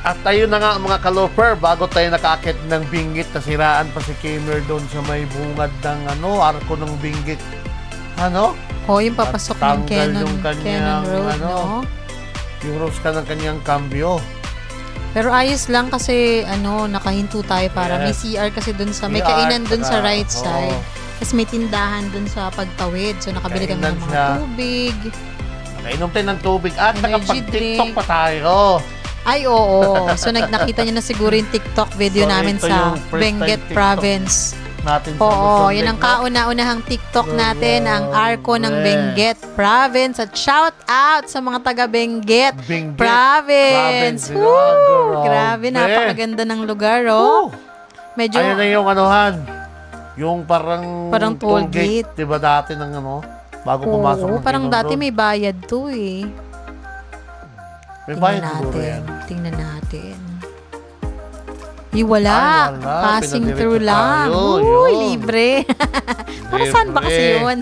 At tayo na nga mga kaloper, bago tayo nakaakit ng Benguet, nasiraan pa si Kamer doon sa may bungad ng arko ng Benguet. Ano? O, yung papasok At ng tanggal Cannon, yung kanyang, Cannon Road, ano, no? Yung rose ka ng kanyang cambio. Pero ayos lang kasi, nakahinto tayo para may Yes. CR kasi dun sa, may CR, kainan dun sa saka, right oo. side. Tapos may tindahan dun sa pagtawid. So, nakabili kami Kainan ng mga siya. tubig. Nakainom tayo ng tubig at Energy nakapag-tiktok drink. pa tayo. Ay, oo. So, nakita nyo na siguro yung TikTok video So, namin ito sa yung first Benguet time TikTok Province. Natin sa Oo, Luzon yun ang Lake, no? kauna-unahang TikTok natin, ang Arco ng Yes. Benguet Province. At shout out sa mga taga Benguet Benguet Province. Province. Woo! Grabe. Grabe, napakaganda ng lugar, oh. Medyo, Ayan na yung anuhan. Yung parang toll gate. Diba dati ng bago pumasok oo, ng parang Quezon dati Road. may bayad to eh. May Tingnan bayad siguro natin. yan. Tingnan natin. Wala. Ay, wala. Passing Pinadiretso through lang. tayo. Uy, Yun. libre. Para saan ba kasi Libre. yun?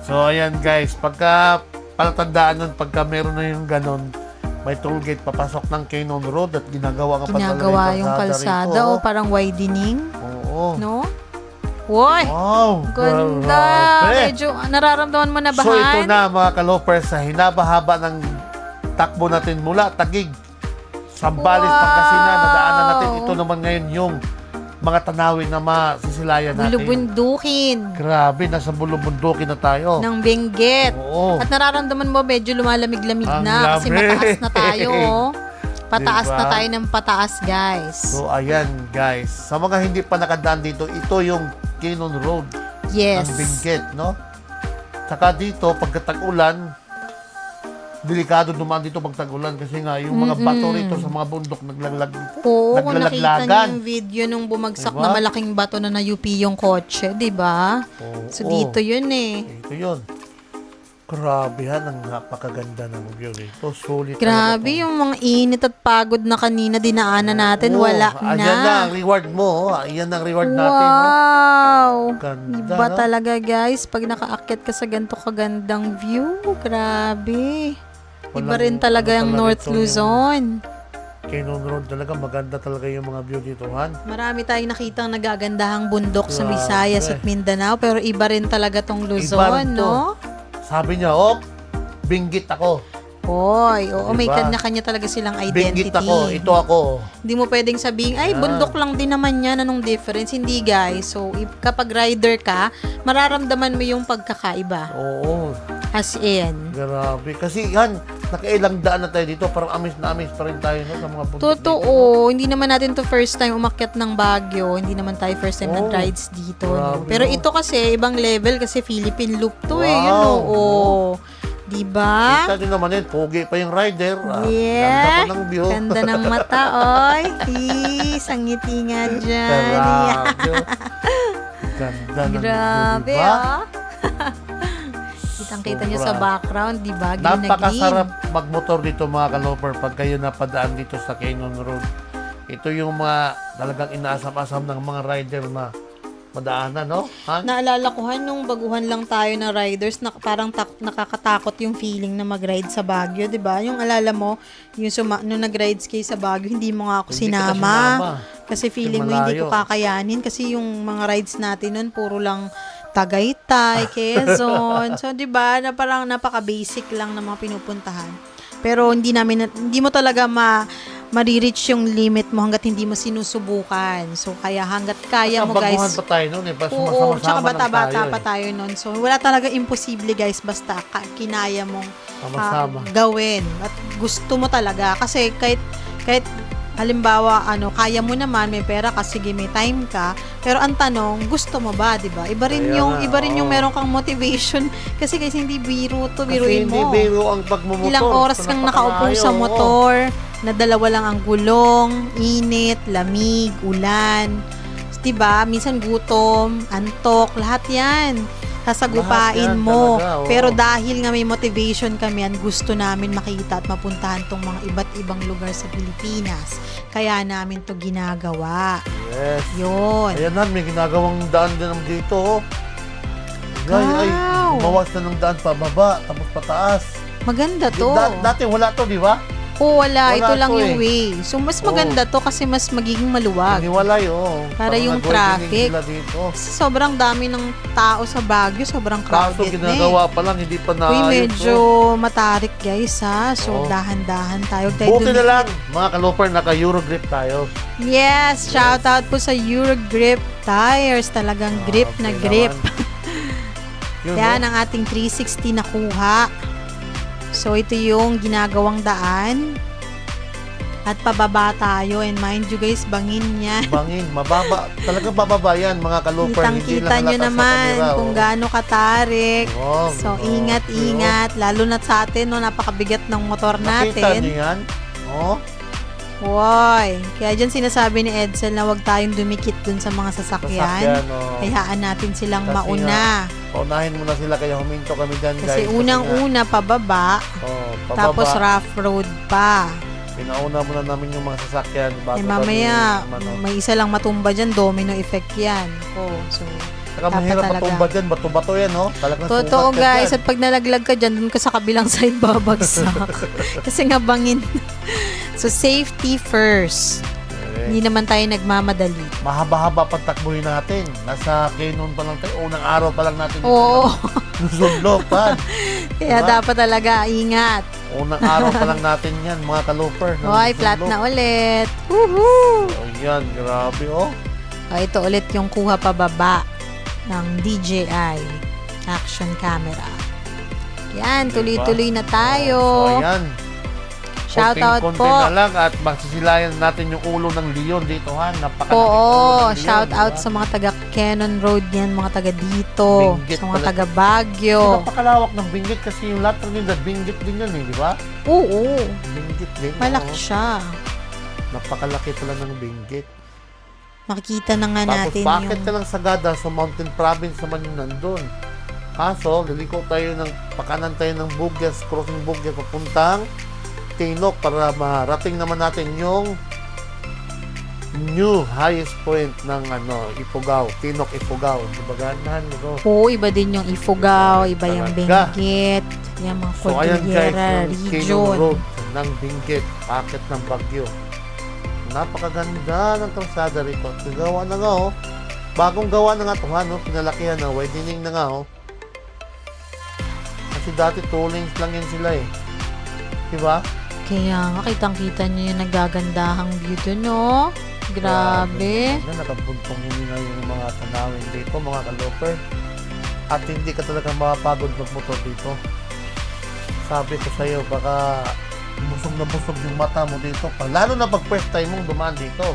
So, ayan guys, pagka palatandaan nun, pagka meron na yung ganon, may toll gate papasok ng Cannon Road at ginagawa nga Ginagawa yung kalsada rito. o parang widening. Oo. No? Woy! Wow! Ganda! grabe. Medyo nararamdaman mo na So, ito bahan? na mga kalopers, sa hinabahaba ng takbo natin mula Taguig, Sambales, Wow! Pangasinan, nadaanan natin. Ito naman ngayon yung mga tanawin na masisilayan natin. Bulubundukin Grabe, nasa bulubundukin na tayo. ng Benguet. Oo. At nararamdaman mo medyo lumalamig-lamig Ang na kasi lamig. mataas na tayo. Oh. Pataas Diba? na tayo ng pataas, guys. So, ayan guys. Sa mga hindi pa nakadaan dito, ito yung Cannon Road Yes. ng Benguet, no? Saka dito, pagkatag-ulan, delikado dumaan dito pag tag-ulan kasi nga yung mga bato rito sa mga bundok naglaglag. Oo, kung nakita niyo naglalaglagan. yung video nung bumagsak Diba? na malaking bato na UP yung kotse, di ba? Oo. So, dito yun eh. Ito yun. Grabe han, ang napakaganda ng view dito. Sulit. Grabe yung mga init at pagod na kanina dinaanan natin. Wala Ayan na na. ang reward mo. Ayan ang reward natin. No? Wow! Ganda, Iba no? talaga guys, pag nakaakyat ka sa ganito kagandang view. Grabe. Iba Walang- rin talaga ano yung talaga North ito, yung- Luzon. Canyon Road talaga, maganda talaga yung mga view dito, Han. Marami tayong nakitang nagagandahang bundok sa Grabe. Visayas at Mindanao, pero iba rin talaga tong Iba Luzon, rin to. no? Sabi niya, oh, binggit ako. Hoy, oo, may Diba? kanya-kanya talaga silang identity. Binggit ako, ito ako. Hindi mo pwedeng sabihin, ay, Yan. bundok lang din naman yan, anong difference? Hindi, guys. So, kapag rider ka, mararamdaman mo yung pagkakaiba. Oo, As in. grabe. Kasi, Han, nakailang daan na tayo dito, parang amis na amis pa rin tayo no, sa mga bundok Totoo, dito. hindi naman natin to first time umakyat ng Baguio. Hindi naman tayo first time Oh, nag-rides dito. No? grabe, Pero no? ito kasi, ibang level kasi Philippine Loop to eh. Wow. Yun, oo. Diba? Kita din naman yun, pogi pa yung rider. Yeah. Ganda pa ng view. Ganda ng mata, oy. Ang ngiti nga dyan. Yeah. Grabe. Ganda ng view, Grabe, diba? ah. Kitang-kita nyo sa Sobra. background, diba? Green na green. Napakasarap magmotor dito mga kaloper pag kayo napadaan dito sa Canyon Road. Ito yung mga talagang inaasam-asam ng mga rider na madaanan, no? Han? Naalala ko, Han, nung baguhan lang tayo na riders, na parang nakakatakot yung feeling na mag-ride sa Baguio, di ba? Yung alala mo, yung nung nag-rides kayo sa Baguio, hindi mo nga ako Hindi kita sinama. sinama. Kasi feeling mo hindi ko malayo. kakayanin. Kasi yung mga rides natin nun, puro lang Tagaytay, Quezon. So, di ba, na parang napaka-basic lang na mga pinupuntahan. Pero hindi mo talaga ma-reach yung limit mo hanggat hindi mo sinusubukan. So, kaya hanggat kaya mo, Baguhan guys. pa tayo noon eh. Oo, Sumasama-sama tsaka lang bata-bata tayo, pa tayo nun. So, wala talaga imposible, guys, basta kinaya mong Sama-sama. gawin. At gusto mo talaga. Kasi kahit halimbawa, kaya mo naman, may pera ka, sige, may time ka. Pero ang tanong, gusto mo ba, 'di ba? Iba rin Kaya yung nga, oo. meron kang motivation kasi guys, hindi biro to, Kasi biruin hindi mo. biro ang pagmumotor. Ilang oras kang nakaupo sa motor, na dalawa lang ang gulong, init, lamig, ulan. 'Di ba? Minsan gutom, antok, lahat 'yan. Sasagupain Lahat yan mo. talaga, oo. Pero dahil nga may motivation kami, gusto namin makita at mapuntahan tong mga iba't ibang lugar sa Pilipinas. Kaya namin to ginagawa. Yes. Yun. Ayan na, may ginagawang daan din dito. Oh. Ay, Wow. gumawas na ng daan pababa, tapos pataas. Maganda to. Dati wala to, di ba? Oo, wala. Wala Ito lang to yung eh. way. So, mas maganda to kasi mas magiging maluwag. Hiniwalay, oh. Para Parang yung nag-widening traffic. sila dito. Kasi sobrang dami ng tao sa Baguio. Sobrang Kaso crowded na eh. ginagawa pa lang, hindi pa Uy, naayos. medyo matarik guys ha. So, Oo. dahan-dahan tayo. Huwag tayo Buti na dumikit. lang, mga kaloper, naka-Eurogrip tayo. Yes, shout out po sa Eurogrip Tires. Talagang grip na Okay grip. naman. Yun, Yan no? ang ating 360 na kuha. So, ito yung ginagawang daan. At pababa tayo. And mind you guys, bangin yan. Bangin, mababa. Talagang bababa yan, mga kaloper. Hindi Kitang-kita lang nyo halata sa naman camera, kung oh. gaano katarik. Oh, So, grabe, ingat-ingat. Lalo na sa atin, no, napakabigat ng motor Nakita natin. niyo yan? Oh, Woy. Kaya dyan sinasabi ni Edsel na huwag tayong dumikit dun sa mga sasakyan. oh. Hayaan natin silang Kasi mauna. Paunahin muna sila, kaya huminto kami dyan, Kasi guys. unang-una pababa, Pababa. tapos rough road pa. Pinauna muna namin yung mga sasakyan bago Eh mamaya, kami, ano. may isa lang matumba dyan, domino effect yan. Oh, so, Saka dapat mahirap talaga. matumba dyan, bato-bato yan, no? Talagang totoo sukat ka guys, dyan. at pag nalaglag ka dyan, dun ka sa kabilang side babagsak. Kasi nga bangin. So, safety first. Eh, Hindi naman tayo nagmamadali. mahaba-haba pagtakbuhin natin. Nasa Canon pa lang tayo. Unang araw pa lang natin. Oo. Luzon Lopan. Kaya Diba? dapat talaga ingat. Unang araw pa lang natin yan, mga kaloper. ng Okay, Luzon flat Lopan. na ulit. Woohoo! Oh, yan, grabe, oh. O, ito ulit yung kuha pababa ng DJI action camera. Yan, Diba? tuloy-tuloy na tayo. So, ayan. Shout out Konting-konti po. na lang at magsisilayan natin yung ulo ng leon dito, ha? Napakalaking ulo Oo, ng leon, shout out diba? sa mga taga Cannon Road yan, mga taga dito, Benguet sa mga pala. taga Baguio. Napakalawak ng Benguet kasi yung lahat ng Benguet din yan, di ba? Oo, Benguet din. malaki oo. siya. Napakalaki pala ng Benguet. Makikita na nga Tapos natin bakit yung... ka lang Sagada sa Mountain Province naman yung nandun? Kaso, liliko tayo pakanan tayo ng Bugyas, crossing Bugyas, papuntang Tinok para marating naman natin yung new highest point ng Ifugao, Tinok Ifugao. Diba ganahan mo? Oo, iba din yung Ifugao, iba yung Talaga. Benguet, yung mga So ayan guys, Cordillera yung Kinong region. Road ng Benguet, packet ng Bagyo. Napakaganda ng kalsada rito. Gawa na nga bagong gawa na nga ito pinalakihan na, widening na nga Kasi dati 2 lanes lang yun sila Diba? Kaya nga, kitang-kita nyo yung nagagandahang view dun, no? Grabe. Nakabuntong hininga yung mga tanawin dito, mga kaloper. At hindi ka talaga mapapagod magmotor dito. Sabi ko sa'yo, baka busog na busog yung mata mo dito. Lalo na pag first time mong dumaan dito.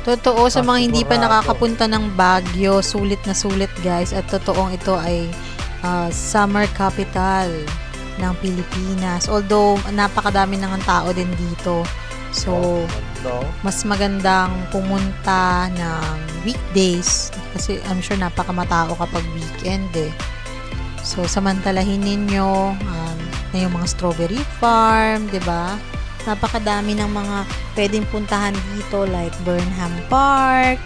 Totoo, sa mga hindi pa Sigurado. nakakapunta ng Baguio, sulit na sulit guys. At totoong ito ay summer capital ng Pilipinas. Although, napakadami ng tao din dito. So, mas magandang pumunta ng weekdays kasi I'm sure napakamatao kapag weekend So, samantalahin ninyo na yung mga strawberry farm, 'di ba? Napakadami ng mga pwedeng puntahan dito like Burnham Park.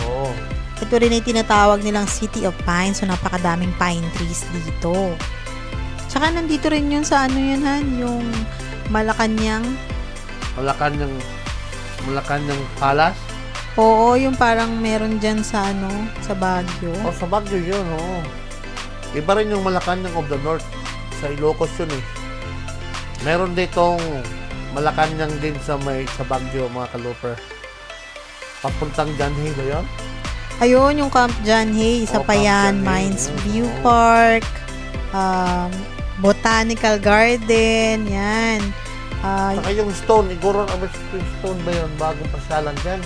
Oo. Ito rin ay tinatawag nilang City of Pines. So, napakadaming pine trees dito. Tsaka nandito rin yun sa yung Malacanang. Malacanang Palace. Oo, yung parang meron dyan sa sa Baguio. Sa Baguio yun, Iba rin yung Malacanang of the North. Sa Ilocos yun Meron ditong Malacanang din sa Baguio, mga kaloper. Papuntang Janhay ba yun? Ayun, yung Camp John Hay, sa Camp Payan, John Hay, Mines yun. View Park, Botanical Garden, yan. Saka yung Stone, Igorong Stone ba yun? Bagong pasyalan dyan.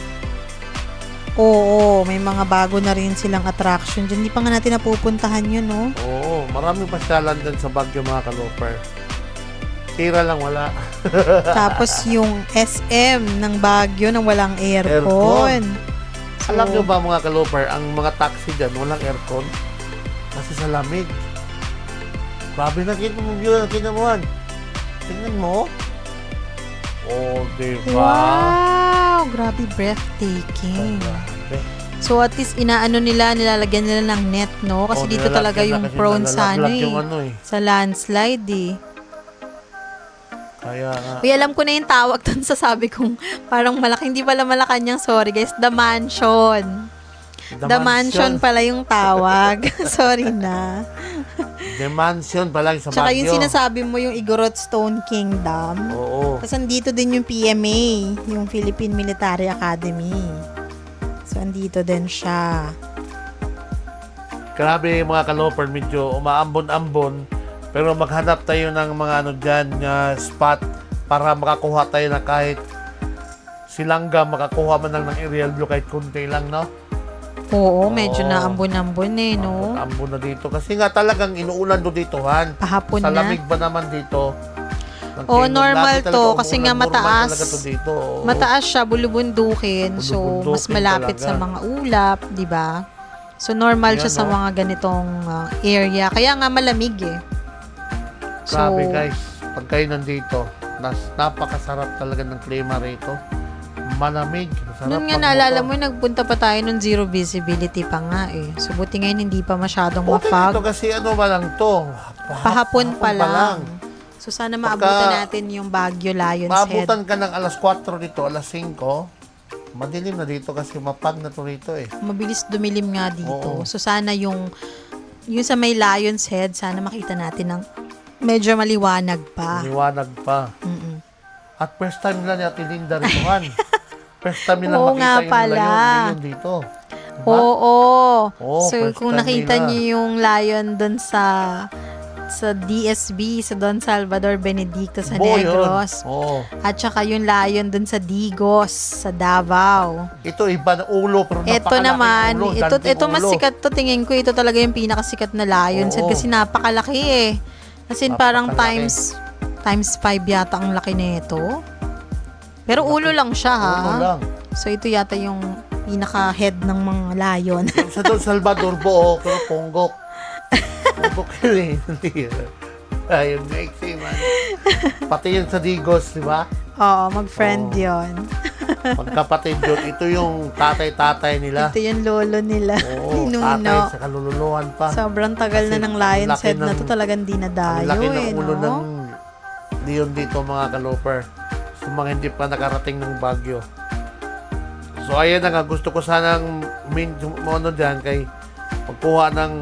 Oo, may mga bago na rin silang attraction dyan. Hindi pa nga natin napupuntahan yun, no? Oo, maraming pasyalan dyan sa Baguio, mga kaloper. Tira lang wala. Tapos yung SM ng Baguio nang walang aircon. So, Alam nyo ba, mga kaloper, ang mga taxi dyan, walang aircon? Kasi sa lamig. Grabe, nakita mo view, nakita mo yan. Tingnan mo. Oh, diba? wow! Grabe, breathtaking. Grabe. So at least nilalagyan nila ng net, no? Kasi dito nilalagyan talaga na yung kasi prone sa nalalaglag yung sa landslide Kaya nga. Uy, alam ko na yung tawag dun sa sabi kong parang malaki, hindi pala Malacanang, sorry guys, The Mansion. The Mansion pala yung tawag. Sorry na. The Mansion pala sa Tsaka Baguio. yung sinasabi mo yung Igorot Stone Kingdom. Oo. Tapos andito din yung PMA, yung Philippine Military Academy. So, andito din siya. Grabe, mga kaloper, medyo umaambon-ambon. Pero maghanap tayo ng mga dyan, spot para makakuha tayo na kahit silangga, makakuha man lang ng aerial view kahit kunti lang, no? Oo, medyo Oo. naambon-ambon no? Ambon na dito. Kasi nga talagang inuulan do dito, Han. Pahapon Sa na. lamig ba naman dito? Oo, Tingnan, normal lagi talaga to, umuulan. kasi nga Normal mataas. talaga to dito. Oo. Mataas siya, bulubundukin. So, Bulubundukin mas malapit talaga. sa mga ulap, di ba? So, normal Ayan, siya sa no? mga ganitong area. Kaya nga malamig So, Grabe, guys. Pag kayo nandito, napakasarap talaga ng klima rito. Malamig. Masarap noon nga magmotor. naalala mo, nagpunta pa tayo nung zero visibility pa nga So, buti ngayon hindi pa masyadong Okay mafog. dito kasi ano ba lang to? Pahapon pa lang. So, sana maabutan natin yung Baguio Lion's Head. Maabutan ka ng alas 4 dito, alas 5. Madilim na dito kasi mapag na to rito Mabilis dumilim nga dito. Oo. So, sana yung sa may Lion's Head, sana makita natin ng medyo maliwanag pa. Liwanag pa. Mm-mm. At first time nila ni Ate Linda rito, Han. First time nila Oo makita nga yung pala. lion dito. Diba? Oo. Oo, So, first kung time nakita nila. niyo yung lion dun sa DSB, sa Don Salvador Benedicto sa Buo yun. Negros. Oo. At saka yung lion dun sa Digos, sa Davao. Ito iba na ulo pero Ito napakalaking naman, ulo, ito danting mas ulo. sikat to, tingin ko ito talaga yung pinakasikat na Lion's Head Oo. kasi napakalaki As in parang Napakalaki. times 5 yata ang laki nito. Pero ulo lang siya ha. Ulo lang. So ito yata yung pinaka-head ng mga lion. Yung sa Don Salvador buo, pero ponggok. Bukili. Ayun, maiksi man. Pati yun sa Digos, di ba? Oo, mag-friend Oo. yon. Magkapatid yun. Ito yung tatay-tatay nila. Ito yung lolo nila. Oo, ni tatay Nuno. sa kalululuhan pa. Sobrang tagal Kasi na ng Lion's laki Head na to, ng- talagang di Ang nadayo laki ng eh, ulo no? ng Leon dito mga kaloper. Sa mga hindi pa nakarating ng Baguio. So ayan na nga, gusto ko sanang ano dyan kay magkuha ng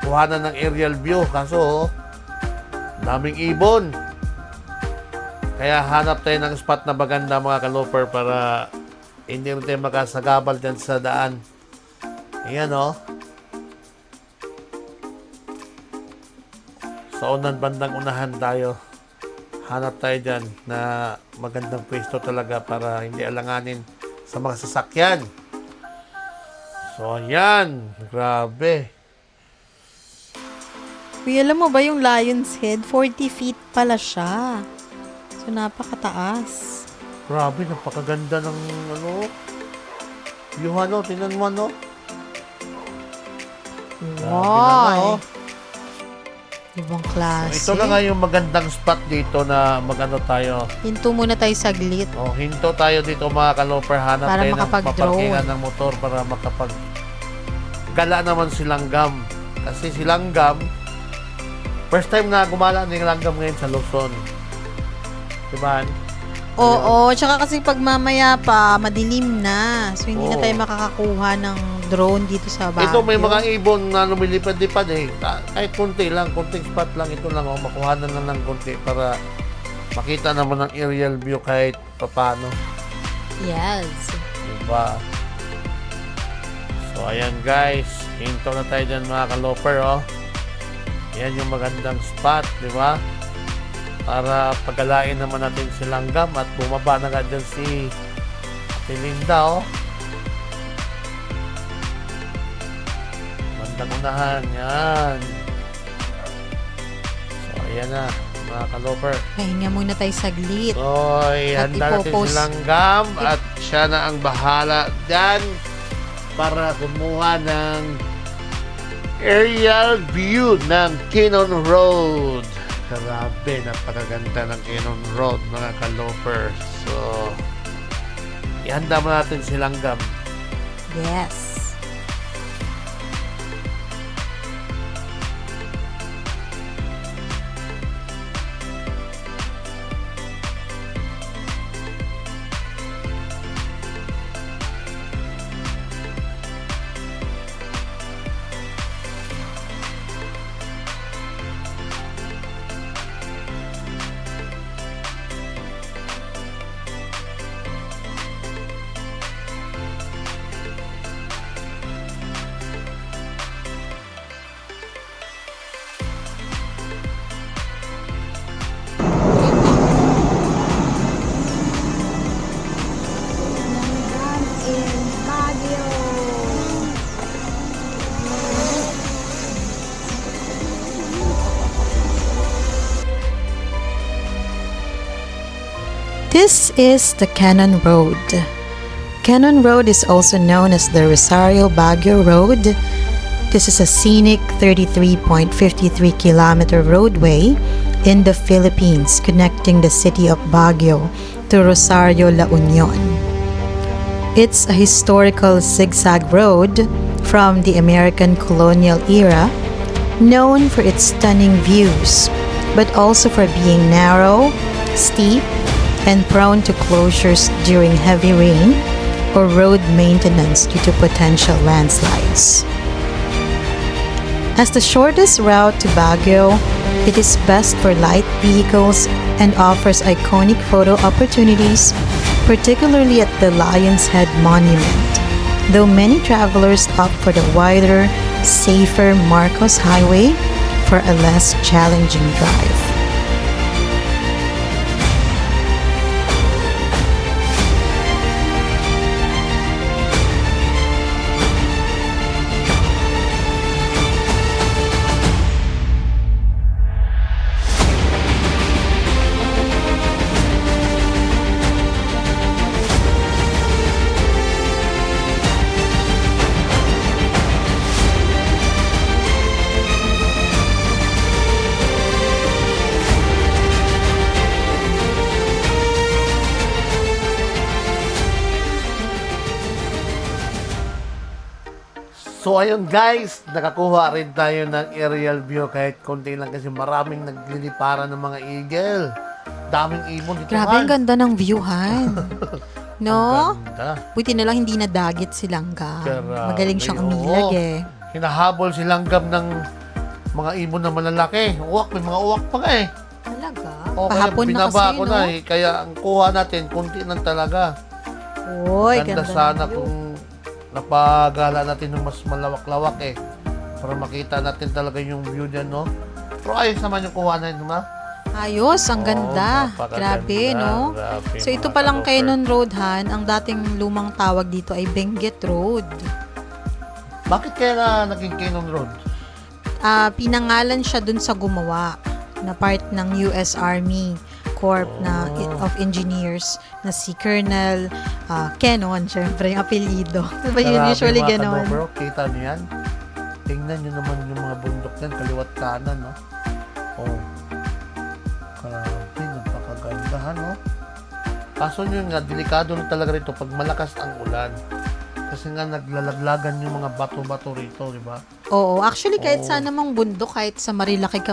kuhanan ng aerial view. Kaso, daming ibon. Kaya hanap tayo ng spot na maganda mga kaloper para hindi rin tayo makasagabal dyan sa daan. Ayan o. Sa bandang unahan tayo. Hanap tayo dyan na magandang pwesto talaga para hindi alanganin sa mga sasakyan. So, ayan. Grabe. Uy, alam mo ba yung Lion's Head? 40 feet pala siya. So, napakataas. Grabe, napakaganda ng ano. Yung ano, tinan mo ano. Grabe na nga, Wow! oh. Ibang So, klase. ito na nga yung magandang spot dito na magano tayo. Hinto muna tayo saglit. Oh, hinto tayo dito mga kaloper. Hanap Para tayo ng makapag-drone. paparkingan ng motor para gala naman si Langgam. Kasi si Langgam, first time na gumala ni Langgam ngayon sa Luzon. Diba? Oo, tsaka kasi pag mamaya pa, madilim na. So, hindi na Oo. tayo makakakuha ng drone dito sa Baguio. Ito may mga ibon na lumilipad-lipad eh. Kahit konti lang, konting spot lang. Ito lang, makuha na lang ng konti para makita naman ang aerial view kahit papano. Yes. Diba? So, ayan guys. Hinto na tayo dyan mga kaloper, oh. Yan yung magandang spot, di ba? Para pagalain naman natin si Langgam at bumaba na nga dyan si Ate Linda, oh. Bandang unahan, yan. So, ayan na, mga kaloper. Pahinga muna tayo saglit. So, At handa natin si ipopost- Langgam at siya na ang bahala dyan para kumuha ng aerial view ng Cannon Road. Grabe, napakaganda ng Cannon Road, mga kalopers. So, ihanda mo natin si Langgam. Yes. This is the Cannon Road. Cannon Road is also known as the Rosario Baguio Road. This is a scenic 33.53 kilometer roadway in the Philippines connecting the city of Baguio to Rosario, La Union. It's a historical zigzag road from the American colonial era, known for its stunning views, but also for being narrow, steep, and prone to closures during heavy rain or road maintenance due to potential landslides. As the shortest route to Baguio, it is best for light vehicles and offers iconic photo opportunities, particularly at the Lion's Head Monument, though many travelers opt for the wider, safer Marcos Highway for a less challenging drive. So ayun guys, nakakuha rin tayo ng aerial view kahit konti lang kasi maraming nagliliparan ng mga eagle. Daming ibon dito. Grabe, ang ganda ng viewhan. No? Ganda. Buti na lang hindi nadagit si Langgam. Grabe, Magaling siyang oo. umilag eh. Hinahabol si Langgam ng mga ibon na malalaki. Uwak, may mga uwak pa nga eh. Talaga? O kaya Pahapon na binaba kasi, ko no? na eh. Kaya ang kuha natin, konti lang talaga. Uy, Ganda ganda sana ng view. kung napagala natin ng mas malawak-lawak eh. Para makita natin talaga yung view dyan, no? Pero ayos naman yung kuha na yun, ha? Ayos, ang Oo, ganda. napakaganda. Grabe, no? Grabe, So ito mga palang ka-loper. Kainon Road, Han. Ang dating lumang tawag dito ay Benguet Road. Bakit kaya na naging Cannon Road? Pinangalan siya dun sa gumawa na part ng US Army Corps na of Engineers na si Colonel Kenon, syempre yung apelyido. Diba yun Grabe, usually mga ganon? ka-loper, kita niyo yan? Tingnan niyo naman yung mga bundok yan, kaliwat kanan, no? Oh. Grabe, napakagandahan, no? Kaso nyo nga, delikado na talaga rito pag malakas ang ulan. Kasi nga naglalaglagan yung mga bato-bato rito, di ba? Oo, actually kahit Oo. saan namang bundok, kahit sa Marilaki ka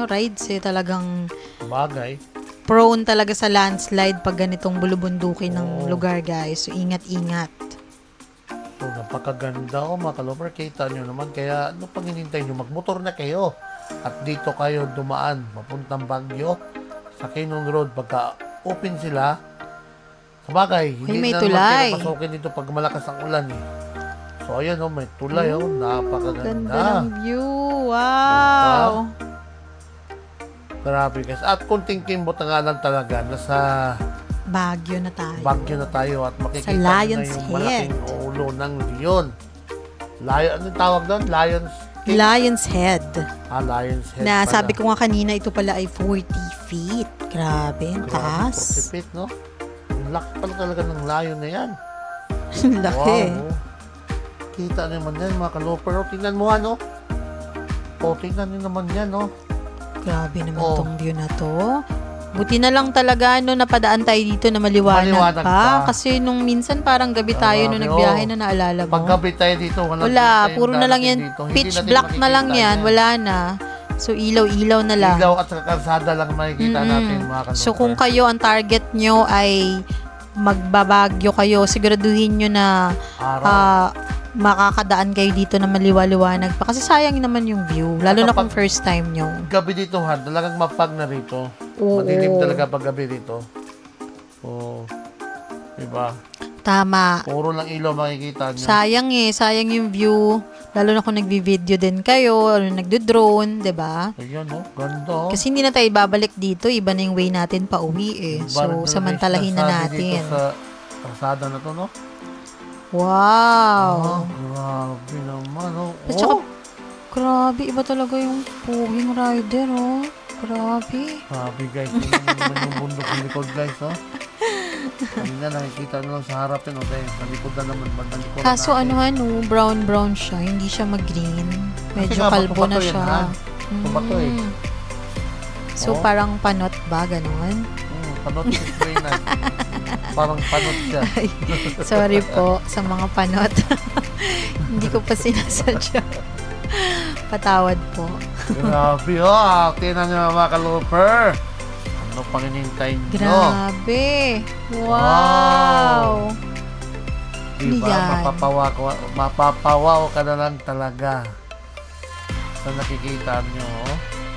rides, talagang Bagay. prone talaga sa landslide pag ganitong bulubundukin ng Oo. lugar, guys. So ingat-ingat. So, napakaganda ko, mga ka-loper. Kita nyo naman. Kaya, ano pang hinintay nyo? Magmotor na kayo. At dito kayo dumaan, mapuntang Baguio, sa Cannon Road. Pagka open sila, sabagay, hindi may na tulay. naman kayo pasokin dito pag malakas ang ulan. Eh. So, ayan, oh, may tulay. Oh, napakaganda. Ganda ng view. Wow! Grabe guys. At kunting kimbot na nga lang talaga. Nasa Baguio na tayo. Baguio na tayo at makikita Sa nyo na Lion's yung Head. malaking ulo ng leon. Lion, anong tawag doon? Lion's King? Lion's Head. Lion's Head Na pala. sabi ko nga kanina, ito pala ay 40 feet. Grabe, ang Grabe, taas. 40 feet, no? Ang laki pala talaga ng lion na yan. Laki. Wow. Kita naman yan, mga ka-loper. Oh, tingnan mo, ano? O, tingnan nyo naman yan, no? Grabe naman Oh. tong view na to. Buti na lang talaga napadaan tayo dito na maliwanag, Maliwanag pa. Kasi nung minsan parang gabi tayo nung Grabe, nagbiyahe oh. na naalala mo. Paggabi tayo dito, Wala, puro na lang yan. Pitch black na lang yan. Wala na. So ilaw-ilaw na lang. Ilaw at saka kalsada lang makikita natin, mga ka-loper. So kung kayo, ang target nyo ay magbabagyo kayo, siguraduhin nyo na Araw. makakadaan kayo dito na maliwaliwanag pa. Kasi sayang naman yung view. Lalo na kung first time nyo. Gabi dito, ha, talagang mapag na rito. Oo. Madilim talaga pag gabi dito. Oo. Diba? Tama. Puro lang ilaw makikita nyo. Sayang yung view. Lalo na kung nagbi-video din kayo, or nagdo-drone, 'di ba? Ayan, oh. Ganda, oh. Kasi hindi na tayo babalik dito, iba na yung way natin pa uwi eh. So, Barangay samantalahin na Sasabi natin. Dito sa kalsada na to, no? Wow! Grabe naman, oh. At saka, grabe, iba talaga yung puging rider, oh. Grabe. Grabe, guys. Tingnan nyo naman yung bundok ng likod, guys, oh. Kanina, nakikita nyo lang sa harap yun, okay? Sa likod na naman, bandang likod Kaso natin. brown siya, hindi siya mag-green. Medyo nga, kalbo na bato-bato yan, siya. ha? Bato-bato, eh. So, Oh. parang panot ba, ganon? Panot is very nice. Parang panot siya. Ay, sorry po sa mga panot. Hindi ko pa sinasadya. Patawad po. Grabe, oh. Tingnan nyo mga ka-looper. Ano pang inintay nyo? Grabe. Wow. Diba? Yan. Mapapawaw ka na lang talaga sa nakikita nyo. Oh.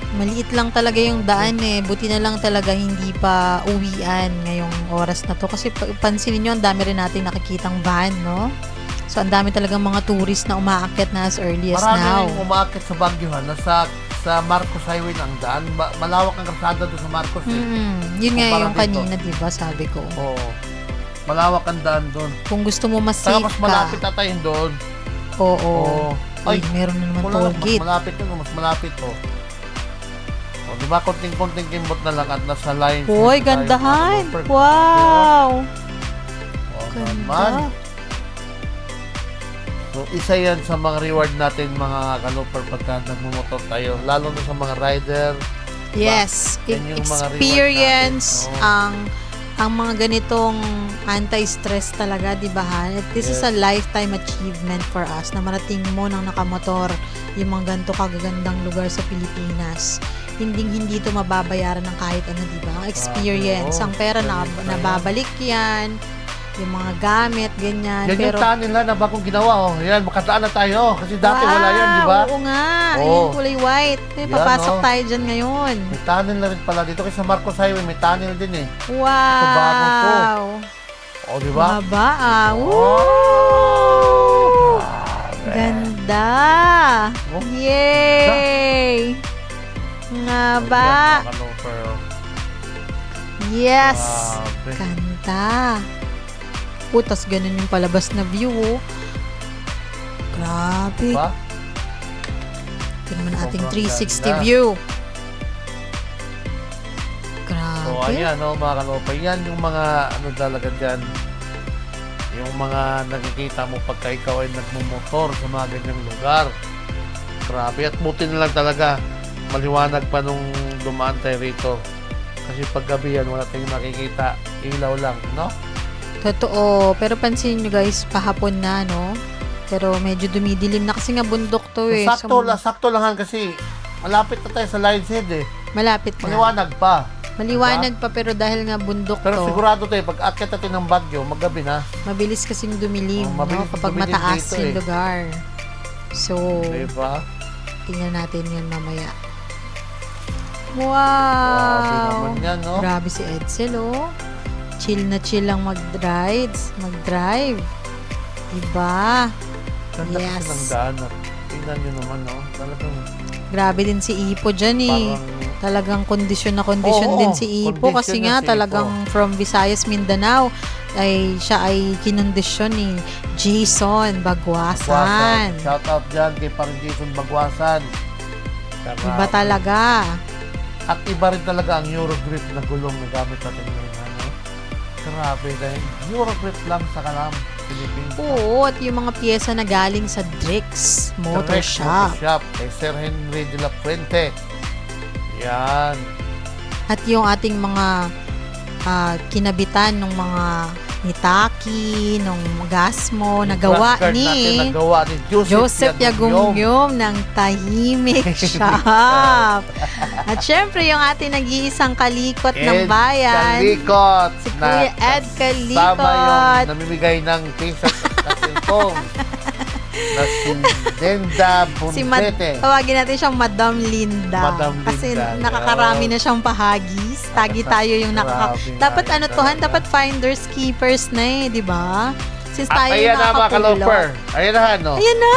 Maliit lang talaga yung daan eh. Buti na lang talaga hindi pa uwian ngayong oras na to. Kasi pansinin nyo, ang dami rin natin nakikitang van, no? So, ang dami talagang mga tourist na umaakyat na as early as now. Marami rin umaakit sa Baguio, ha? Sa Marcos Highway na ang daan. Malawak ang kalsada doon sa Marcos, eh. Yun nga Kumpara yung dito. kanina, di ba? Sabi ko. Oo. Malawak ang daan doon. Kung gusto mo mas Saka safe mas ka. malapit na tayo doon. Oo. Ay, Ay, meron na naman wala, toll mas gate. malapit yun, mas malapit, oh. O, di ba, konting-konting kimbot na lang at nasa line. Hoy, gandahan. Wow. O, Ganda. naman. So, isa yan sa mga reward natin, mga kalooper, pagka nagmumotor tayo. Lalo na sa mga rider. Yes, Yan yung mga reward experience natin. Oo. ang ang mga ganitong anti-stress talaga, di ba? This is a lifetime achievement for us na marating mo ng nakamotor yung mga ganito kagagandang lugar sa Pilipinas. Hindi ito mababayaran ng kahit ano, di ba? Ang experience, Oo, ang pera na experience na yan. nababalik yan, yung mga gamit, ganyan. Yan Pero yung tunnel na bagong ginawa. Yan, makataan na tayo. Kasi dati wala yan, di ba? Oo nga. Oo. Yung kulay white. Yan, Papasok oh. tayo dyan ngayon. May tunnel na rin pala. Dito kasi sa Marcos Highway, may tunnel din eh. Wow. O, di ba? Mahaba ah. Oh. Woo! Grabe. Ganda. Oh. Yay! Nga ba? Yan, mga ka-loafer, oh. Yes. Grabe. Ganda. Tas ganun yung palabas na view. Oh. Grabe. Diba? Tingnan ating Sobrang 360 ganda. view. So, Grabe. ayan, no, mga kalopa. Yan yung mga, ano talaga dyan, yung mga nakikita mo pagka ikaw ay nagmumotor sa mga ganyang lugar. Grabe. At buti na lang talaga, maliwanag pa nung dumaan tayo rito. Kasi pag gabi yan, wala tayong makikita. Ilaw lang, no? Totoo. Pero pansin nyo guys, pahapon na, no? Pero medyo dumidilim na kasi nga bundok to eh. Sakto lang kasi malapit na tayo sa Lion's Head eh. Malapit na. Maliwanag pa. Maliwanag pa pero dahil nga bundok Pero to, sigurado tayo, pag akyat natin ng Baguio, maggabi na. mabilis kasing dumilim, Oh, mabilis no? Kapag dumilim mataas dito yung eh. lugar. So, Diba? tingnan natin yun mamaya. Grabe Wow! naman yan, no? Grabe si Edsel, oh. Chill na chill lang mag-drive. Diba? Ganda Yes. kasi ng daan. Tingnan nyo naman, no? Talagang Grabe din si Ipo dyan, eh. parang Talagang kondisyon na kondisyon Oo, din si Ipo kondisyon kasi na nga si Ipo. talagang from Visayas, Mindanao siya ay kinondisyon ni Jason Bagwasan. Bagwasan. Shout out dyan kay parang Jason Bagwasan. Iba talaga. At iba rin talaga ang Eurogrip na gulong na gamit natin ngayon. Ano? Grabe dahil Eurogrip lang sa Kalam, Philippines. Oo, at yung mga pyesa na galing sa Drix Motor Direct Shop. Motor Shop kay Sir Henry de la Fuente. Yan. At yung ating mga kinabitan ng mga ni Taki, ng Gasmo, nagawa Crash card natin, ni nagawa ni Joseph Yagumyum ng Tahimik Shop. At syempre, yung ating nag-iisang kalikot ng bayan, Kalikot. si Kuya Ed Sama Kalikot. yung namimigay ng pisa sa cellphone. Na si Denda Si Buntete. tawagin natin siyang Madam Linda. Madam Kasi Linda, nakakarami na siyang pahagis. Tagi tayo yung Grabe dapat nga ano yun to, talaga. dapat finders keepers na eh, di ba? Since At tayo ayan na mga nakakapulot. kaloper. Ayan na, no? Ayan na,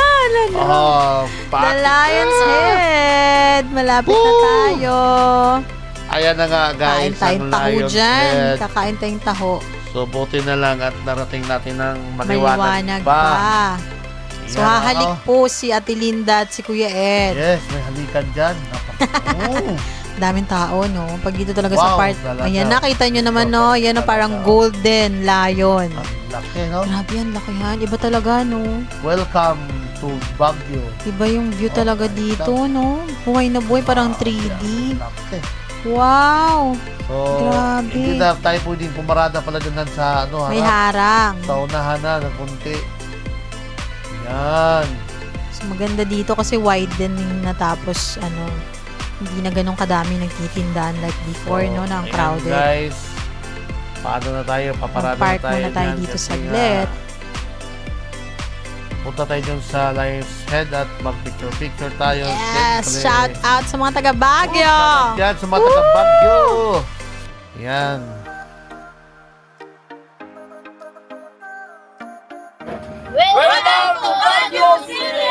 Oh, The Lion's Head. Malapit na Woo! tayo. Ayan na nga, guys. Kain tayong ang taho Lion's dyan. Head. Kakain tayong taho. So, buti na lang at narating natin ng maliwanag Maliwanag pa. pa. So, Ayan, hahalik oh. po si Ate Linda at si Kuya Ed. Yes, may halikan dyan. Oh. Daming tao, no? Pag dito talaga Wow, sa part. talaga. Ayan, nakita nyo naman, no? Yan, no, parang golden lion. Ang laki, no? Grabe yan, laki yan. Iba talaga, no? Welcome to Baguio. Iba yung view talaga dito, no? Buhay na buhay, parang 3D. Laki. Wow! So, Grabe. hindi na tayo pwedeng pumarada pala dyan sa, ano, May harap. harang. Sa unahan na, ng kunti. Yan. So, maganda dito kasi widening na tapos, ano, hindi na ganun kadami nagtitindahan like before, no? Na ang ayan, crowded. guys. Paano na tayo? Paparada Mag-park na tayo. muna tayo dyan dito kasi saglit. nga, punta tayo dyan sa Lion's Head at mag-picture-picture tayo. Yes! Siyempre. Shout out sa mga taga Baguio! Yan, sa mga taga-Baguio. Yan. Welcome to Baguio City!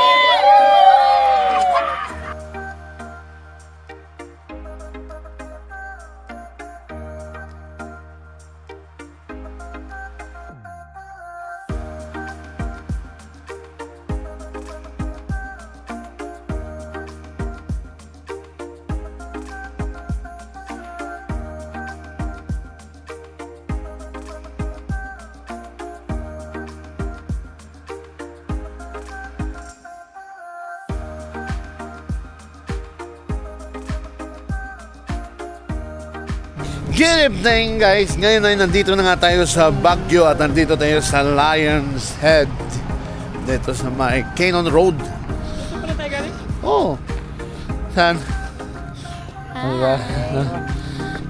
Good evening guys! Ngayon ay nandito na nga tayo sa Baguio at nandito tayo sa Lion's Head. Dito sa may Cannon Road. Oo. Saan? Diba?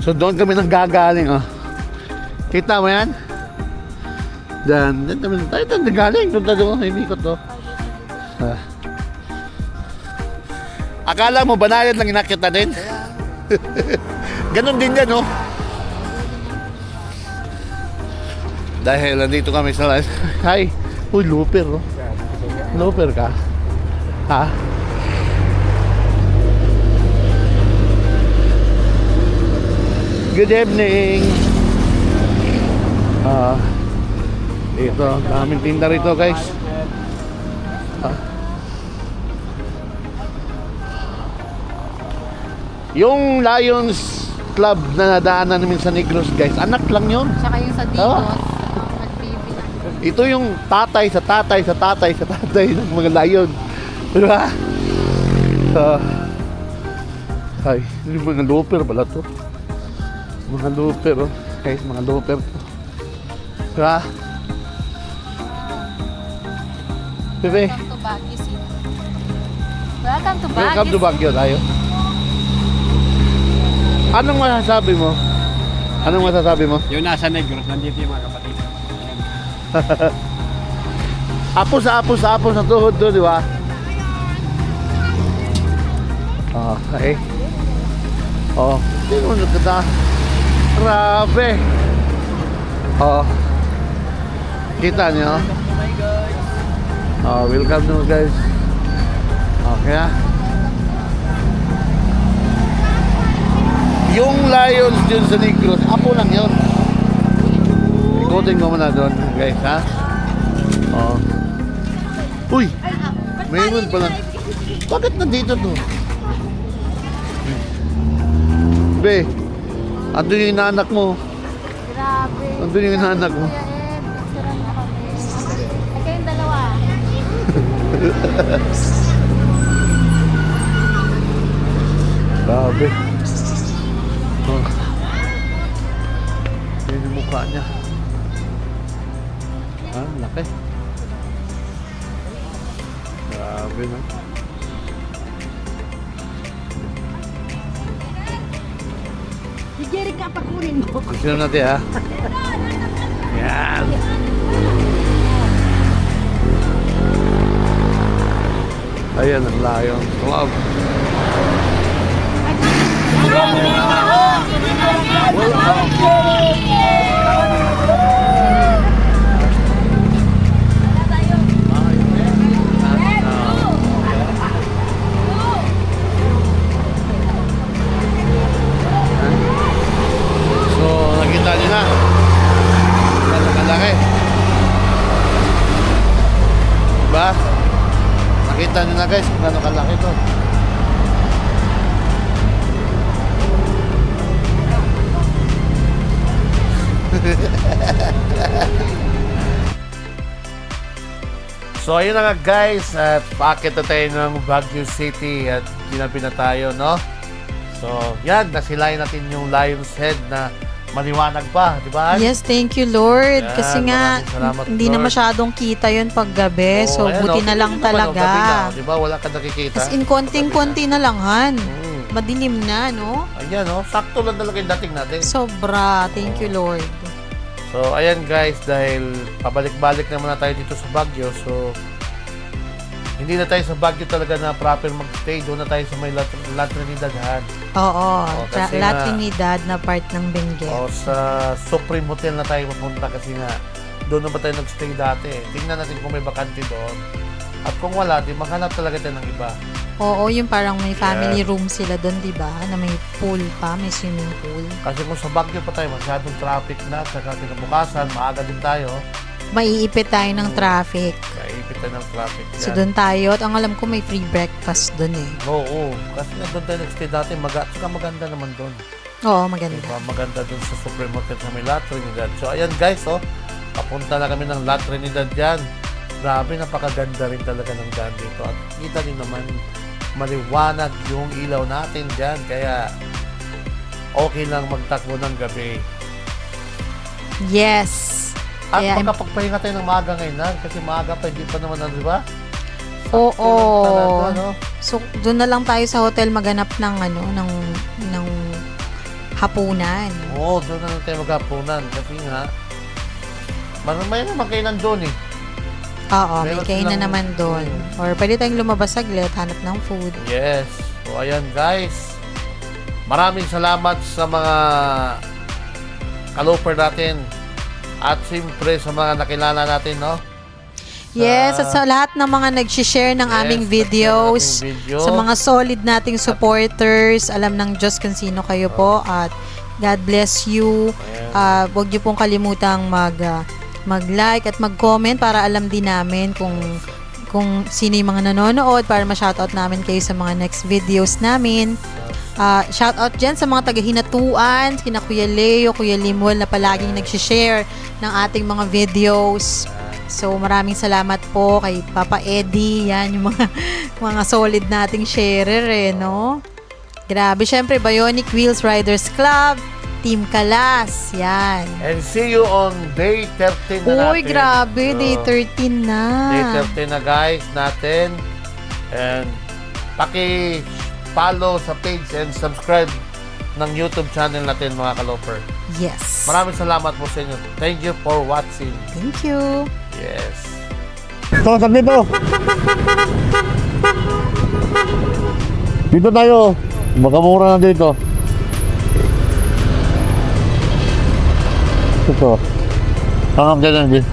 So doon kami nang gagaling. Oh. Kita mo yan? Doon tayo nagaling. Doon tayo imikot to. Akala mo banayad lang inakita din? Ganon din yan, no? Dahil nandito kami sa live. Hi! Uy, looper, no? Looper ka? Ha? Good evening! Dito, daming tinda rito, guys. Yung Lions Club na nadaanan namin sa Negros, guys, anak lang yun. Tsaka yung sa Digos, Oo. nagbibilang. Ito yung tatay sa tatay sa tatay sa tatay ng mga lion. Diba? Ay, yung mga looper pala to. Mga looper, oh. Guys, mga looper to. Diba? Bebe, Welcome to Baguio City. Welcome to Baguio. welcome to Baguio tayo. Anong masasabi mo? Anong masasabi mo? Yung nasa Negros, nandito yung mga kapatid. Apos sa tuhod doon, di ba? Okay. Oh, tingnan mo kita. Grabe. Oh. Kita niyo? Oh, welcome to guys. Okay ah. Yung Lions dun sa Negros, apo lang yun. Ikutin ko muna doon, guys, ha? Oh. Uy! Mayroon pala. Bakit nandito to? Be, andun yung inaanak mo. Grabe. Andun yung inaanak mo. Kuya Ed, picturean mo kami. Ay, kayong dalawa. Grabe. Oh. Yan yung mukha niya. Ah, laki. Grabe, no? Si Jerry ka, pakunin mo. Sino natin, ha? Yan. Ayan ang Lions Club. So, nakita niyo na. Kalaki. Diba? Nakita niyo na guys kung gano'ng kalaki to. So ayun na nga guys, at paakit na tayo ng Baguio City at ginabi na tayo, no? So yan, nasilayan natin yung Lion's Head na maliwanag pa, di ba? Yes, thank you Lord. Yan, Kasi nga, maraming salamat, hindi na Lord. masyadong kita yun pag gabi. So, ayan, buti oh, na lang tingnan mo naman, oh, talaga. gabi na, oh, di ba? Wala ka nakikita. As in, konting-konti na lang, Han. Mm. Madilim na, no? Ayan, oh, sakto lang talaga yung dating natin. Sobra. Thank you, Lord. So, ayan guys, dahil pabalik-balik naman na tayo dito sa Baguio. So, hindi na tayo sa Baguio talaga na proper mag-stay. Doon na tayo sa may La Trinidad, Han. Oo. kasi La nga- Trinidad na part ng Benguet. O sa Supreme Hotel na tayo pupunta kasi nga doon na ba tayo nag-stay dati. Tingnan natin kung may bakante doon. At kung wala, di maghanap talaga tayo ng iba. Oo, yung parang may family room sila doon, di ba? Na may pool pa, may swimming pool. Kasi kung sa Baguio pa tayo, masyadong traffic na. Saka kinabukasan, maaga din tayo. Maiipit tayo ng traffic. Kaipit tayo ng traffic. So doon tayo. At ang alam ko may free breakfast doon eh. Oo. Kasi nga doon tayo nag-stay dati. Saka maganda naman doon. Oo, maganda. Diba? Maganda doon sa Supreme Hotel na may La Trinidad. So ayan guys, oh. Papunta na kami ng La Trinidad dyan. Grabe, napakaganda rin talaga ng daan dito. At kita rin naman, maliwanag yung ilaw natin dyan. Kaya, okay lang magtakbo ng gabi. Yes. At Kaya, makapagpahinga tayo ng maaga ngayon na, kasi maaga pa, hindi pa naman, di ba? oo. Sakto lang, ano? So, doon na lang tayo sa hotel maganap ng ng hapunan. Oo, doon na lang tayo maghapunan. Kasi nga, may naman kayo nandun eh. Oo, may Meron kainan silang- naman doon. Or pwede tayong lumabas saglit, hanap ng food. Yes. So, ayan guys. Maraming salamat sa mga kaloper natin. At siyempre sa mga nakilala natin, no? Yes, at sa lahat ng mga nag-share ng aming videos, sa mga solid nating supporters, alam ng Diyos kung sino kayo po, at God bless you. Huwag niyo pong kalimutang mag-like at mag-comment para alam din namin kung sino yung mga nanonood, para ma-shoutout namin kayo sa mga next videos namin. Shoutout dyan sa mga taga-Hinatuan, kina Kuya Leo, Kuya Limuel na palaging nag-share ng ating mga videos. So, maraming salamat po kay Papa Eddie. Yan, yung mga solid nating sharer no? Grabe. Syempre, Bionic Wheels Riders Club, Team Kalas. Yan. And see you on day 13 na natin. Uy, grabe. So, Day 13 na. Day 13 na guys natin. And paki-follow sa page and subscribe ng YouTube channel natin mga kaloper. Yes. Maraming salamat po sa inyo. Thank you for watching. Thank you. Yes. Ito, sabi dito. Dito tayo. Baka mura na dito. Ito. Tangap dyan lang din.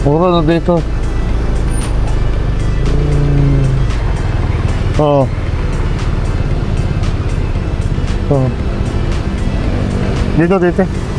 Mura na dito. Oo. Dito.